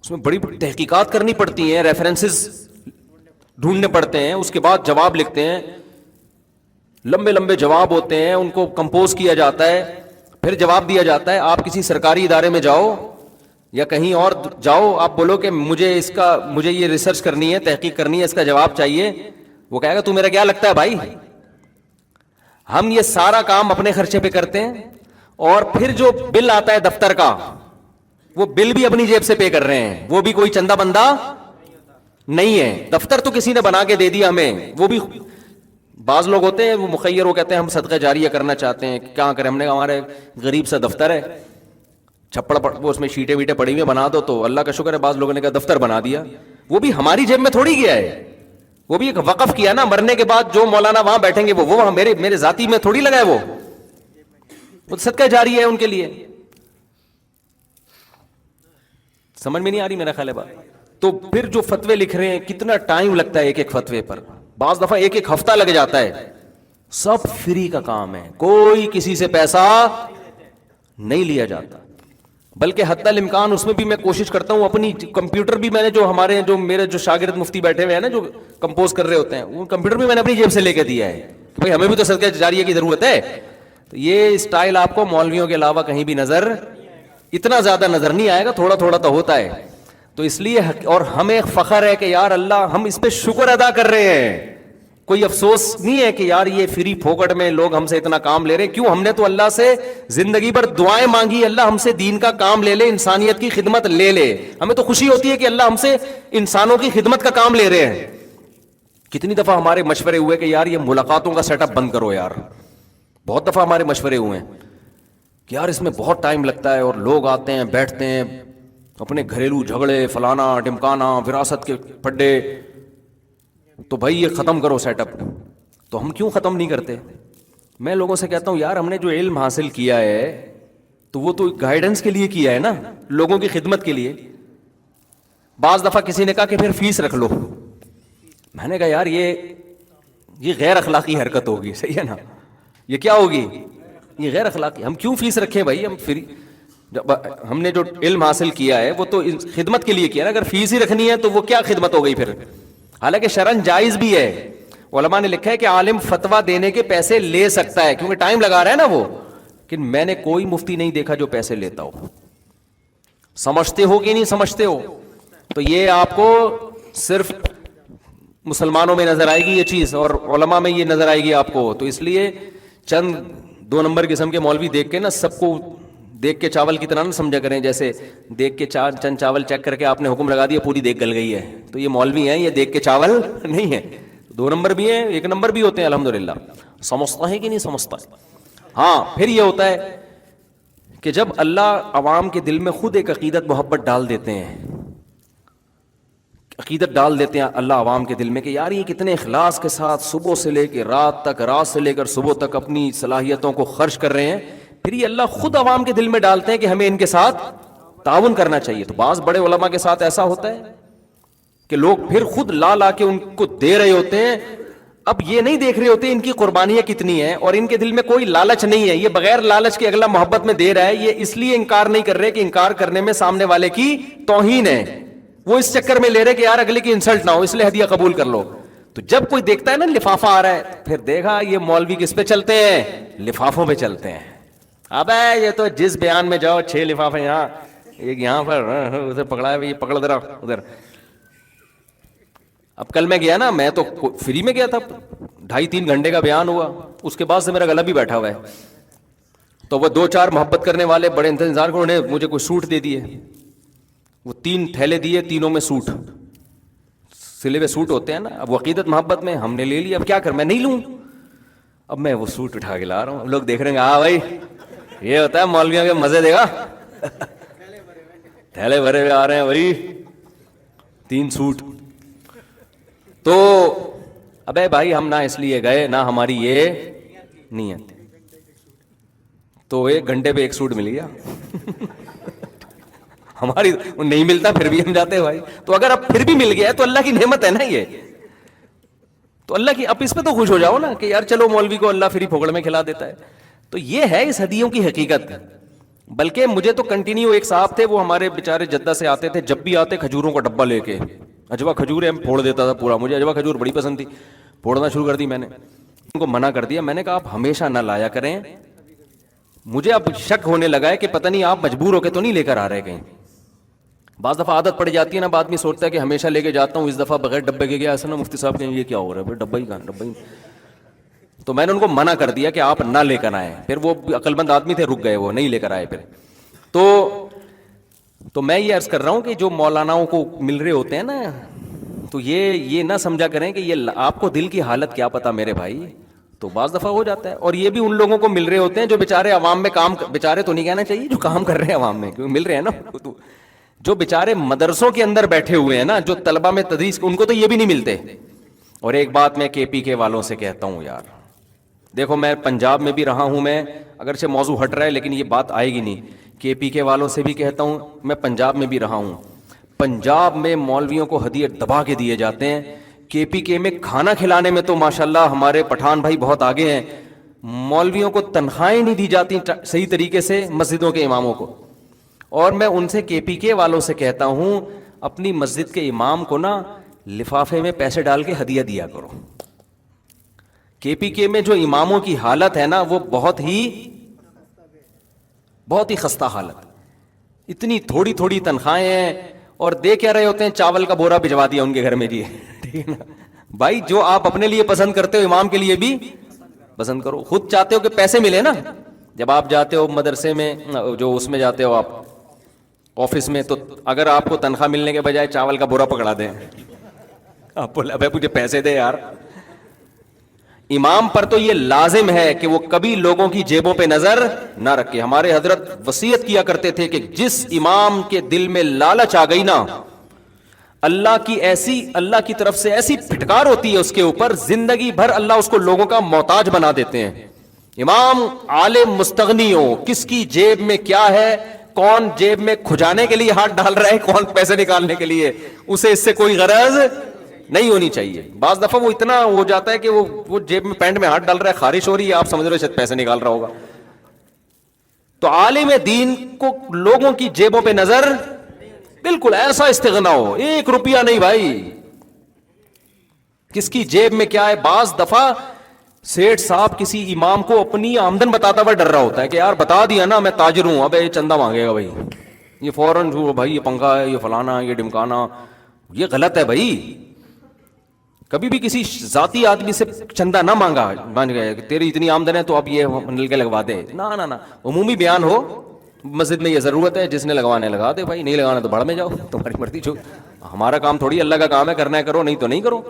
اس میں بڑی بڑی تحقیقات کرنی پڑتی ہیں, ریفرنسز ڈھونڈنے پڑتے ہیں, اس کے بعد جواب لکھتے ہیں, لمبے لمبے جواب ہوتے ہیں, ان کو کمپوز کیا جاتا ہے, پھر جواب دیا جاتا ہے. آپ کسی سرکاری ادارے میں جاؤ یا کہیں اور جاؤ, آپ بولو کہ مجھے یہ ریسرچ کرنی ہے, تحقیق کرنی ہے, اس کا جواب چاہیے, وہ کہے گا تو میرا کیا لگتا ہے بھائی. ہم یہ سارا کام اپنے خرچے پہ کرتے ہیں, اور پھر جو بل آتا ہے دفتر کا, وہ بل بھی اپنی جیب سے پے کر رہے ہیں, وہ بھی کوئی چندہ بندہ نہیں ہے. دفتر تو کسی نے بنا کے دے دیا ہمیں, وہ بھی بعض لوگ ہوتے ہیں وہ مخیر, وہ کہتے ہیں ہم صدقہ جاریہ کرنا چاہتے ہیں, کیا کریں. ہم نے ہمارے غریب سا دفتر ہے, چھپڑ وہ اس میں شیٹیں ویٹیں پڑی ہوئی بنا دو, تو اللہ کا شکر ہے بعض لوگوں نے کہا دفتر بنا دیا. وہ بھی ہماری جیب میں تھوڑی گیا ہے, وہ بھی ایک وقف کیا نا, مرنے کے بعد جو مولانا وہاں بیٹھیں گے وہ میرے ذاتی میں تھوڑی لگا ہے, وہ صدقہ جاری ہے ان کے لیے. سمجھ میں نہیں آ رہی میرا خیال ہے بات. تو پھر جو فتوے لکھ رہے ہیں, کتنا ٹائم لگتا ہے ایک ایک فتوے پر, بعض دفعہ 1 ہفتہ لگ جاتا ہے. سب فری کا کام ہے, کوئی کسی سے پیسہ نہیں لیا جاتا, بلکہ حتی الامکان اس میں بھی میں کوشش کرتا ہوں اپنی کمپیوٹر بھی میں نے جو میرے جو شاگرد مفتی بیٹھے ہوئے ہیں نا, جو کمپوز کر رہے ہوتے ہیں, وہ کمپیوٹر بھی میں نے اپنی جیب سے لے کے دیا ہے کہ بھائی ہمیں بھی تو صدقہ جاریہ کی ضرورت ہے. تو یہ اسٹائل آپ کو مولویوں کے علاوہ کہیں بھی اتنا زیادہ نظر نہیں آئے گا, تھوڑا تھوڑا تو ہوتا ہے. تو اس لیے, اور ہمیں فخر ہے کہ یار اللہ ہم اس پہ شکر ادا کر رہے ہیں, کوئی افسوس نہیں ہے کہ یار یہ فری پھوکٹ میں لوگ ہم سے اتنا کام لے رہے. کیوں؟ ہم نے تو اللہ سے زندگی بھر دعائیں مانگی, اللہ ہم سے دین کا کام لے لے, انسانیت کی خدمت لے لے. ہمیں تو خوشی ہوتی ہے کہ اللہ ہم سے انسانوں کی خدمت کا کام لے رہے ہیں. کتنی دفعہ ہمارے مشورے ہوئے کہ یار یہ ملاقاتوں کا سیٹ اپ بند کرو یار, بہت دفعہ ہمارے مشورے ہوئے ہیں کہ یار اس میں بہت ٹائم لگتا ہے, اور لوگ آتے ہیں بیٹھتے ہیں, اپنے گھریلو جھگڑے فلانا ڈمکانا وراثت کے پڈے، تو بھائی یہ ختم کرو سیٹ اپ. تو ہم کیوں ختم نہیں کرتے؟ میں لوگوں سے کہتا ہوں یار ہم نے جو علم حاصل کیا ہے تو وہ تو گائیڈنس کے لیے کیا ہے نا، لوگوں کی خدمت کے لیے. بعض دفعہ کسی نے کہا کہ پھر فیس رکھ لو. میں نے کہا یار یہ غیر اخلاقی حرکت ہوگی، صحیح ہے نا؟ یہ کیا ہوگی؟ یہ غیر اخلاقی. ہم کیوں فیس رکھیں بھائی؟ ہم فری، ہم نے جو علم حاصل کیا ہے وہ تو خدمت کے لیے کیا نا. اگر فیس ہی رکھنی ہے تو وہ کیا خدمت ہو گئی پھر؟ حالانکہ شرعن جائز بھی ہے. علماء نے لکھا ہے کہ عالم فتویٰ دینے کے پیسے لے سکتا ہے کیونکہ ٹائم لگا رہا ہے نا وہ، لیکن میں نے کوئی مفتی نہیں دیکھا جو پیسے لیتا ہو. سمجھتے ہو کہ نہیں سمجھتے ہو؟ تو یہ آپ کو صرف مسلمانوں میں نظر آئے گی یہ چیز، اور علماء میں یہ نظر آئے گی آپ کو. تو اس لیے چند 2 نمبر قسم کے مولوی دیکھ کے نا، سب کو دیکھ کے چاول کی طرح نہ سمجھا کریں، جیسے دیکھ کے چند چاول چیک کر کے آپ نے حکم لگا دیا پوری دیکھ گل گئی ہے، تو یہ مولوی ہیں، یہ دیکھ کے چاول نہیں ہے. 2 نمبر بھی ہیں، 1 نمبر بھی ہوتے ہیں الحمدللہ. سمجھتا ہے کہ نہیں سمجھتا؟ ہاں. پھر یہ ہوتا ہے کہ جب اللہ عوام کے دل میں خود ایک عقیدت محبت ڈال دیتے ہیں، عقیدت ڈال دیتے ہیں اللہ عوام کے دل میں کہ یار یہ کتنے اخلاص کے ساتھ صبح سے لے کے رات تک، رات سے لے کر صبح تک اپنی صلاحیتوں کو خرچ کر رہے ہیں، پھر یہ اللہ خود عوام کے دل میں ڈالتے ہیں کہ ہمیں ان کے ساتھ تعاون کرنا چاہیے. تو بعض بڑے علماء کے ساتھ ایسا ہوتا ہے کہ لوگ پھر خود لا کے ان کو دے رہے ہوتے ہیں. اب یہ نہیں دیکھ رہے ہوتے ان کی قربانیاں کتنی ہیں، اور ان کے دل میں کوئی لالچ نہیں ہے، یہ بغیر لالچ کے اگلا محبت میں دے رہا ہے. یہ اس لیے انکار نہیں کر رہے کہ انکار کرنے میں سامنے والے کی توہین ہے، وہ اس چکر میں لے رہے کہ یار اگلے کی انسلٹ نہ ہو اس لیے ہدیہ قبول کر لو. تو جب کوئی دیکھتا ہے نا لفافہ آ رہا ہے، پھر دیکھا یہ مولوی کس پہ چلتے ہیں؟ لفافوں پہ چلتے ہیں. اب یہ تو جس بیان میں جاؤ 6 لفافے یہاں، ایک یہاں پر ادھر پکڑا ہے، یہ پکڑ ذرا ادھر. اب کل میں گیا نا، میں تو فری میں گیا تھا، 2.5-3 گھنٹے کا بیان ہوا، اس کے بعد سے میرا گلا بھی بیٹھا ہوا ہے. تو وہ 2-4 محبت کرنے والے بڑے انتظار کو، انہوں نے مجھے کوئی سوٹ دے دیے، وہ 3 تھیلے دیے، تینوں میں سوٹ، سلے ہوئے سوٹ ہوتے ہیں نا. اب عقیدت محبت میں ہم نے لے لیا، اب کیا کر، میں نہیں لوں. اب میں وہ سوٹ اٹھا کے لا رہا ہوں، لوگ دیکھ رہے ہیں ہاں بھائی یہ ہوتا ہے مولویوں کے مزے دے گا، تھیلے بھرے ہوئے آ رہے ہیں بھائی 3 سوٹ. تو ابے بھائی ہم نہ اس لیے گئے، نہ ہماری یہ نیت. تو 1 گھنٹے پہ 1 سوٹ مل گیا ہماری نہیں ملتا پھر بھی ہم جاتے بھائی. تو اگر اب پھر بھی مل گیا ہے تو اللہ کی نعمت ہے نا یہ، تو اللہ کی، اب اس پہ تو خوش ہو جاؤ نا کہ یار چلو مولوی کو اللہ فری پھوکڑ میں کھلا دیتا ہے. تو یہ ہے اس ہدیوں کی حقیقت. بلکہ مجھے تو کنٹینیو ایک صاحب تھے، وہ ہمارے بیچارے جدہ سے آتے تھے، جب بھی آتے کھجوروں کا ڈبہ لے کے، اجوا کھجوریں پھوڑ دیتا تھا پورا. مجھے اجوا کھجور بڑی پسند تھی، پھوڑنا شروع کر دی. میں نے ان کو منع کر دیا، میں نے کہا آپ ہمیشہ نہ لایا کریں. مجھے اب شک ہونے لگا ہے کہ پتہ نہیں آپ مجبور ہو کے تو نہیں لے کر آ رہے کہیں. بعض دفعہ عادت پڑ جاتی ہے نا، بعد میں سوچتا ہے کہ ہمیشہ لے کے جاتا ہوں، اس دفعہ بغیر ڈبے کے گیا. ایسا نا مفتی صاحب کہیں یہ کیا ہو رہا ہے بھائی، ڈبہ ہی کہاں، ڈبہ ہی. تو میں نے ان کو منع کر دیا کہ آپ نہ لے کر آئیں. پھر وہ عقل مند آدمی تھے، رک گئے، وہ نہیں لے کر آئے. پھر تو میں یہ عرض کر رہا ہوں کہ جو مولاناؤں کو مل رہے ہوتے ہیں نا، تو یہ نہ سمجھا کریں کہ یہ آپ کو دل کی حالت کیا پتا میرے بھائی. تو بعض دفعہ ہو جاتا ہے. اور یہ بھی ان لوگوں کو مل رہے ہوتے ہیں جو بیچارے عوام میں کام، بیچارے تو نہیں کہنا چاہیے، جو کام کر رہے ہیں عوام میں، کیونکہ مل رہے ہیں نا. جو بیچارے مدرسوں کے اندر بیٹھے ہوئے ہیں نا، جو طلبہ میں تدریس، ان کو تو یہ بھی نہیں ملتے. اور ایک بات میں KPK والوں سے کہتا ہوں یار، دیکھو میں پنجاب میں بھی رہا ہوں، میں اگرچہ موضوع ہٹ رہا ہے لیکن یہ بات آئے گی نہیں. KPK والوں سے بھی کہتا ہوں، میں پنجاب میں بھی رہا ہوں. پنجاب میں مولویوں کو ہدیے دبا کے دیے جاتے ہیں. KPK میں کھانا کھلانے میں تو ماشاءاللہ ہمارے پٹھان بھائی بہت آگے ہیں. مولویوں کو تنخواہیں نہیں دی جاتی صحیح طریقے سے، مسجدوں کے اماموں کو. اور میں ان سے KPK والوں سے کہتا ہوں، اپنی مسجد کے امام کو نا لفافے میں پیسے ڈال کے ہدیہ دیا کرو. KPK میں جو اماموں کی حالت ہے نا، وہ بہت ہی خستہ حالت. اتنی تھوڑی تھوڑی تنخواہیں ہیں، اور دے کیا رہے ہوتے ہیں، چاول کا بورا بھجوا دیا ان کے گھر میں جی. ٹھیک ہے نا بھائی، جو آپ اپنے لیے پسند کرتے ہو امام کے لیے بھی پسند کرو. خود چاہتے ہو کہ پیسے ملے نا. جب آپ جاتے ہو مدرسے میں، جو اس میں جاتے ہو آپ آفس میں، تو اگر آپ کو تنخواہ ملنے کے بجائے چاول کا بورا پکڑا دیں، آپ بولے ابے مجھے پیسے دے یار. امام پر تو یہ لازم ہے کہ وہ کبھی لوگوں کی جیبوں پہ نظر نہ رکھے. ہمارے حضرت وصیت کیا کرتے تھے کہ جس امام کے دل میں لالچ آ گئی نا، اللہ کی طرف سے ایسی پھٹکار ہوتی ہے اس کے اوپر، زندگی بھر اللہ اس کو لوگوں کا محتاج بنا دیتے ہیں. امام عالم مستغنی ہو، کس کی جیب میں کیا ہے، کون جیب میں کھجانے کے لیے ہاتھ ڈال رہا ہے، کون پیسے نکالنے کے لیے، اسے اس سے کوئی غرض نہیں ہونی چاہیے. بعض دفعہ وہ اتنا ہو جاتا ہے کہ وہ جیب میں پینٹ میں ہاتھ ڈال رہا ہے، خارش ہو رہی ہے، آپ سمجھ رہے ہو شاید پیسے نکال رہا ہوگا. تو عالم دین کو لوگوں کی جیبوں پہ نظر، بالکل ایسا استغنا ہو، 1 روپیہ نہیں بھائی، کس کی جیب میں کیا ہے. بعض دفعہ سیٹھ صاحب کسی امام کو اپنی آمدن بتاتا ہوا ڈر رہا ہوتا ہے کہ یار بتا دیا نا میں تاجر ہوں، اب یہ چندہ مانگے گا بھائی، یہ فوراً بھائی یہ پنکھا ہے، یہ فلانا، یہ ڈمکانا. یہ غلط ہے بھائی. کبھی بھی کسی ذاتی آدمی سے چندہ نہ مانگا، مان گئے کہ تیری اتنی آمدن ہے تو اب یہ نل کے لگوا دے. نہ عمومی بیان ہو، مسجد میں یہ ضرورت ہے، جس نے لگوانے لگا دے بھائی، نہیں لگانا تو بھاڑ میں جاؤ، تمہاری مرضی. جو ہمارا کام تھوڑی، اللہ کا کام ہے، کرنا ہے کرو، نہیں تو نہیں کرو.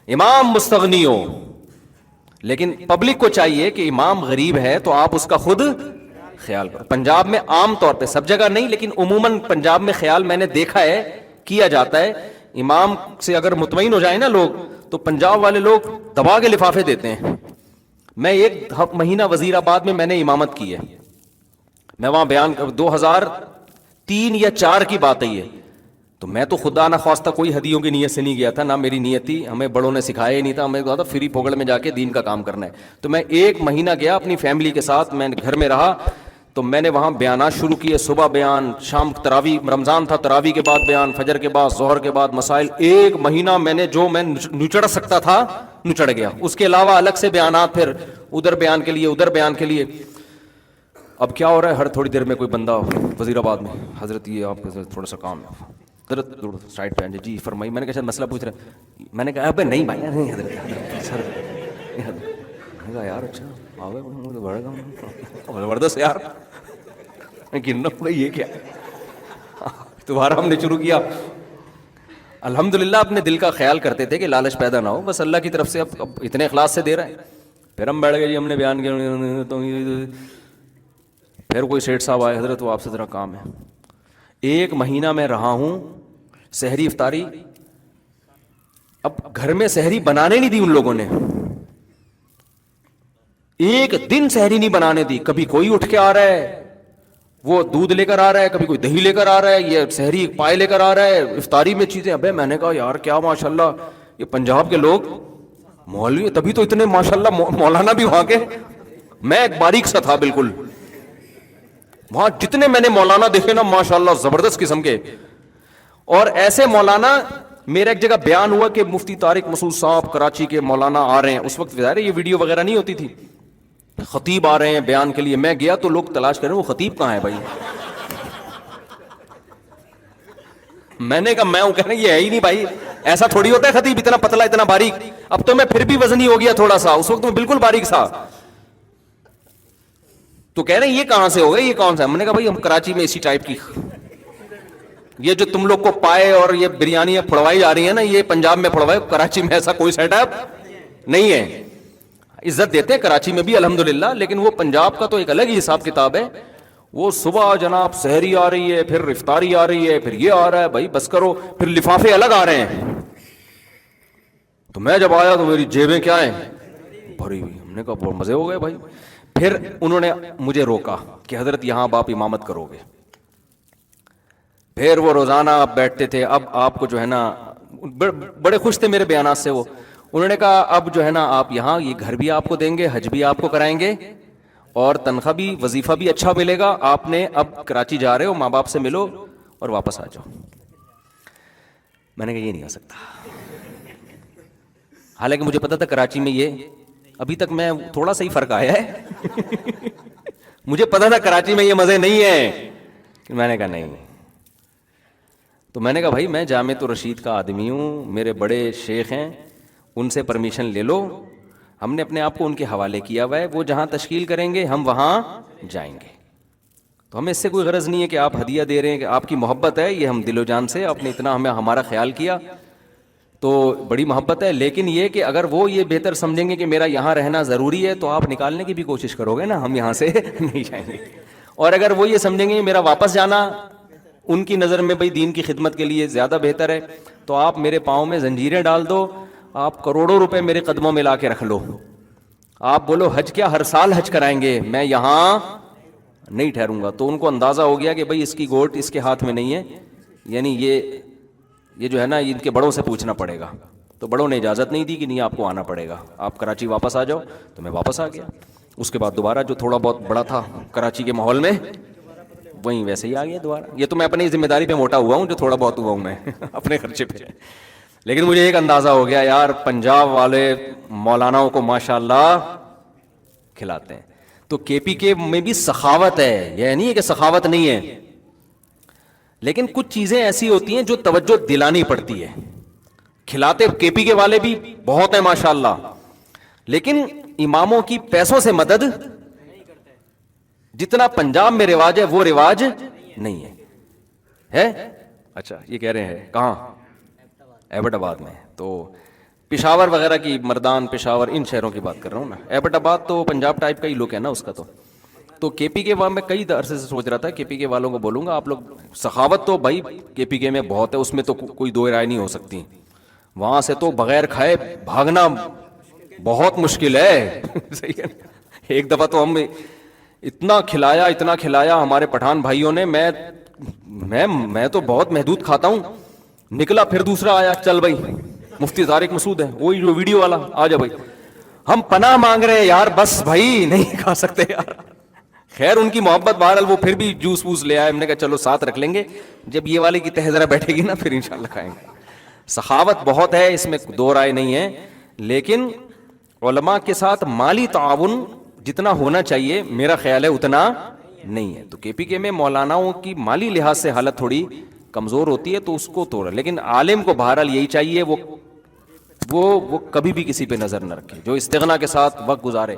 امام مستغنی ہو، لیکن پبلک کو چاہیے کہ امام غریب ہے تو آپ اس کا خود خیال کرو. پنجاب میں عام طور پہ، سب جگہ نہیں لیکن عموماً پنجاب میں خیال میں نے دیکھا ہے کیا جاتا ہے. امام سے اگر مطمئن ہو جائیں نا لوگ تو پنجاب والے لوگ دبا کے لفافے دیتے ہیں. میں 1 مہینہ وزیر آباد میں نے امامت کی ہے. میں وہاں بیان 2003 یا 4 کی بات ہے یہ. تو میں تو خدا نہ خواستہ کوئی ہدیوں کی نیت سے نہیں گیا تھا، نہ میری نیت تھی، ہمیں بڑوں نے سکھایا ہی نہیں تھا، ہمیں کہا تھا فری پھوگڑ میں جا کے دین کا کام کرنا ہے. تو میں 1 مہینہ گیا اپنی فیملی کے ساتھ، میں گھر میں رہا، تو میں نے وہاں بیانات شروع کیے. صبح بیان، شام تراویح، رمضان تھا تراویح کے بعد بیان، فجر کے بعد، ظہر کے بعد مسائل. 1 مہینہ میں نے جو میں نچڑ سکتا تھا نچڑ گیا. اس کے علاوہ الگ سے بیانات، پھر ادھر بیان کے لیے، ادھر بیان کے لیے. اب کیا ہو رہا ہے، ہر تھوڑی دیر میں کوئی بندہ وزیر آباد میں، حضرت یہ آپ کا تھوڑا سا کام ہے، حضرت سائڈ پہ جی فرمائی. میں نے کہا شاید مسئلہ پوچھ رہے، میں نے کہا ابے نہیں بھائی نہیں حضرت سر. میں نے کہا یار اچھا زبردست یار، یہ کیا. دوبارہ ہم نے شروع کیا. الحمدللہ اپنے دل کا خیال کرتے تھے کہ لالچ پیدا نہ ہو، بس اللہ کی طرف سے اب اتنے اخلاص سے دے رہے ہیں. پھر ہم بیٹھ گئے جی، ہم نے بیان کیا. تو پھر کوئی سیٹھ صاحب آئے، حضرت وہ آپ سے ذرا کام ہے. 1 مہینہ میں رہا ہوں، سحری افطاری، اب گھر میں سحری بنانے نہیں دی ان لوگوں نے، 1 دن سحری نہیں بنانے دی. کبھی کوئی اٹھ کے آ رہا ہے وہ دودھ لے کر آ رہا ہے، کبھی کوئی دہی لے کر آ رہا ہے، یہ سحری پائے لے کر آ رہا ہے، افطاری میں چیزیں. ابے میں نے کہا یار کیا ماشاءاللہ یہ پنجاب کے لوگ مولوی، تبھی تو اتنے ماشاءاللہ مولانا بھی وہاں کے. میں ایک باریک سا تھا بالکل، وہاں جتنے میں نے مولانا دیکھے نا ماشاءاللہ زبردست قسم کے. اور ایسے مولانا، میرا ایک جگہ بیان ہوا کہ مفتی طارق مسعود صاحب کراچی کے مولانا آ رہے ہیں. اس وقت ظاہر ہے یہ ویڈیو وغیرہ نہیں ہوتی تھی. خطیب آ رہے ہیں بیان کے لیے. میں گیا تو لوگ تلاش کر رہے ہیں وہ خطیب کہاں ہے بھائی. میں نے کہا میں ہوں، کہہ رہے ہیں یہ ہے ہی نہیں بھائی، ایسا تھوڑی ہوتا ہے خطیب اتنا پتلا اتنا باریک. اب تو میں پھر بھی وزنی ہو گیا تھوڑا سا، اس وقت میں بالکل باریک تھا. تو کہہ رہے ہیں یہ کہاں سے ہو گئے، یہ کون سا ہے. ہم نے کہا بھائی ہم کراچی میں اسی ٹائپ کی، یہ جو تم لوگ کو پائے اور یہ بریانی پھڑوائی جا رہی ہے نا، یہ پنجاب میں پھڑوائے، کراچی میں ایسا کوئی سیٹ اپ نہیں ہے. عزت دیتے ہیں کراچی میں بھی الحمدللہ، لیکن وہ پنجاب کا تو ایک الگ ہی حساب کتاب ہے. وہ صبح جناب سحری آ رہی ہے، پھر افطاری آ رہی ہے، پھر یہ آ رہا ہے، بھائی بس کرو. پھر لفافے الگ آ رہے ہیں. تو میں جب آیا تو میری جیبیں کیا ہیں بھری ہوئی. ہم نے کہا بہت مزے ہو گئے بھائی. پھر انہوں نے مجھے روکا کہ حضرت یہاں اب آپ امامت کرو گے. پھر وہ روزانہ آپ بیٹھتے تھے. اب آپ کو جو ہے نا بڑے خوش تھے میرے بیانات سے. وہ انہوں نے کہا اب جو ہے نا آپ یہاں یہ گھر بھی آپ کو دیں گے، حج بھی آپ کو کرائیں گے، اور تنخواہ بھی، وظیفہ بھی اچھا ملے گا. آپ نے اب کراچی جا رہے ہو، ماں باپ سے ملو اور واپس آ جاؤ. میں نے کہا یہ نہیں ہو سکتا. حالانکہ مجھے پتا تھا کراچی میں یہ ابھی تک میں تھوڑا سا ہی فرق آیا ہے. مجھے پتا تھا کراچی میں یہ مزے نہیں ہیں. میں نے کہا نہیں. تو میں نے کہا بھائی میں جامعۃ الرشید کا آدمی ہوں، میرے بڑے شیخ ہیں، ان سے پرمیشن لے لو. ہم نے اپنے آپ کو ان کے حوالے کیا ہوا ہے، وہ جہاں تشکیل کریں گے ہم وہاں جائیں گے. تو ہمیں اس سے کوئی غرض نہیں ہے کہ آپ ہدیہ دے رہے ہیں، کہ آپ کی محبت ہے، یہ ہم دل و جان سے آپ نے اتنا ہمارا خیال کیا. تو بڑی محبت ہے. لیکن یہ کہ اگر وہ یہ بہتر سمجھیں گے کہ میرا یہاں رہنا ضروری ہے تو آپ نکالنے کی بھی کوشش کرو گے نا, ہم یہاں سے نہیں جائیں گے. اور اگر وہ یہ سمجھیں گے میرا واپس جانا ان کی نظر میں بھائی دین کی خدمت کے لیے زیادہ بہتر ہے, تو آپ میرے پاؤں میں زنجیریں ڈال دو, آپ کروڑوں روپے میرے قدموں میں لا کے رکھ لو, آپ بولو حج کیا ہر سال حج کرائیں گے, میں یہاں نہیں ٹھہروں گا. تو ان کو اندازہ ہو گیا کہ بھائی اس کی گوٹ اس کے ہاتھ میں نہیں ہے, یعنی یہ جو ہے نا ان کے بڑوں سے پوچھنا پڑے گا. تو بڑوں نے اجازت نہیں دی کہ نہیں آپ کو آنا پڑے گا, آپ کراچی واپس آ جاؤ. تو میں واپس آ گیا. اس کے بعد دوبارہ جو تھوڑا بہت بڑا تھا کراچی کے ماحول میں وہیں ویسے ہی آ گیا دوبارہ. یہ تو میں اپنی ذمہ داری پہ موٹا ہوا ہوں, جو تھوڑا بہت ہوا ہوں میں اپنے خرچے پہ. لیکن مجھے ایک اندازہ ہو گیا یار پنجاب والے مولاناؤں کو ماشاءاللہ کھلاتے ہیں. تو کے پی کے میں بھی سخاوت ہے, یہ نہیں ہے کہ سخاوت نہیں ہے, لیکن کچھ چیزیں ایسی ہوتی ہیں جو توجہ دلانی پڑتی ہے. کھلاتے کے پی کے والے بھی بہت ہیں ماشاءاللہ, لیکن اماموں کی پیسوں سے مدد جتنا پنجاب میں رواج ہے وہ رواج نہیں ہے. اچھا یہ کہہ رہے ہیں کہاں؟ ایبٹ آباد میں. تو پشاور وغیرہ کی, مردان پشاور ان شہروں کی بات کر رہا ہوں نا. ایبٹ آباد تو پنجاب ٹائپ کا ہی لک ہے نا اس کا. تو کے پی کے میں کئی عرصے سے سوچ رہا تھا کے پی کے والوں کو بولوں گا آپ لوگ سخاوت تو بھائی کے پی کے میں بہت ہے, اس میں تو کوئی دو رائے نہیں ہو سکتی. وہاں سے تو بغیر کھائے بھاگنا بہت مشکل ہے. صحیح ہے. ایک دفعہ تو ہم اتنا کھلایا ہمارے پٹھان بھائیوں نے, میں تو بہت محدود کھاتا ہوں. نکلا پھر دوسرا آیا, چل بھائی مفتی طارق مسعود ہے وہی جو ویڈیو والا, آ جا بھائی ہم پناہ مانگ رہے ہیں یار, بس بھائی نہیں کھا سکتے یار. خیر ان کی محبت بہرحال وہ پھر بھی جوس ووس لے آئے, ہم نے کہا چلو ساتھ رکھ لیں گے, جب یہ والے کی تہ ذرا بیٹھے گی نا پھر انشاءاللہ کھائیں گے. سخاوت بہت ہے, اس میں دو رائے نہیں ہے, لیکن علماء کے ساتھ مالی تعاون جتنا ہونا چاہیے میرا خیال ہے اتنا نہیں ہے. تو کے پی کے میں مولاناؤں کی مالی لحاظ سے حالت تھوڑی کمزور ہوتی ہے تو اس کو توڑا, لیکن عالم کو بہرحال یہی چاہیے وہ کبھی بھی کسی پہ نظر نہ رکھے, جو استغنا کے ساتھ وقت گزارے.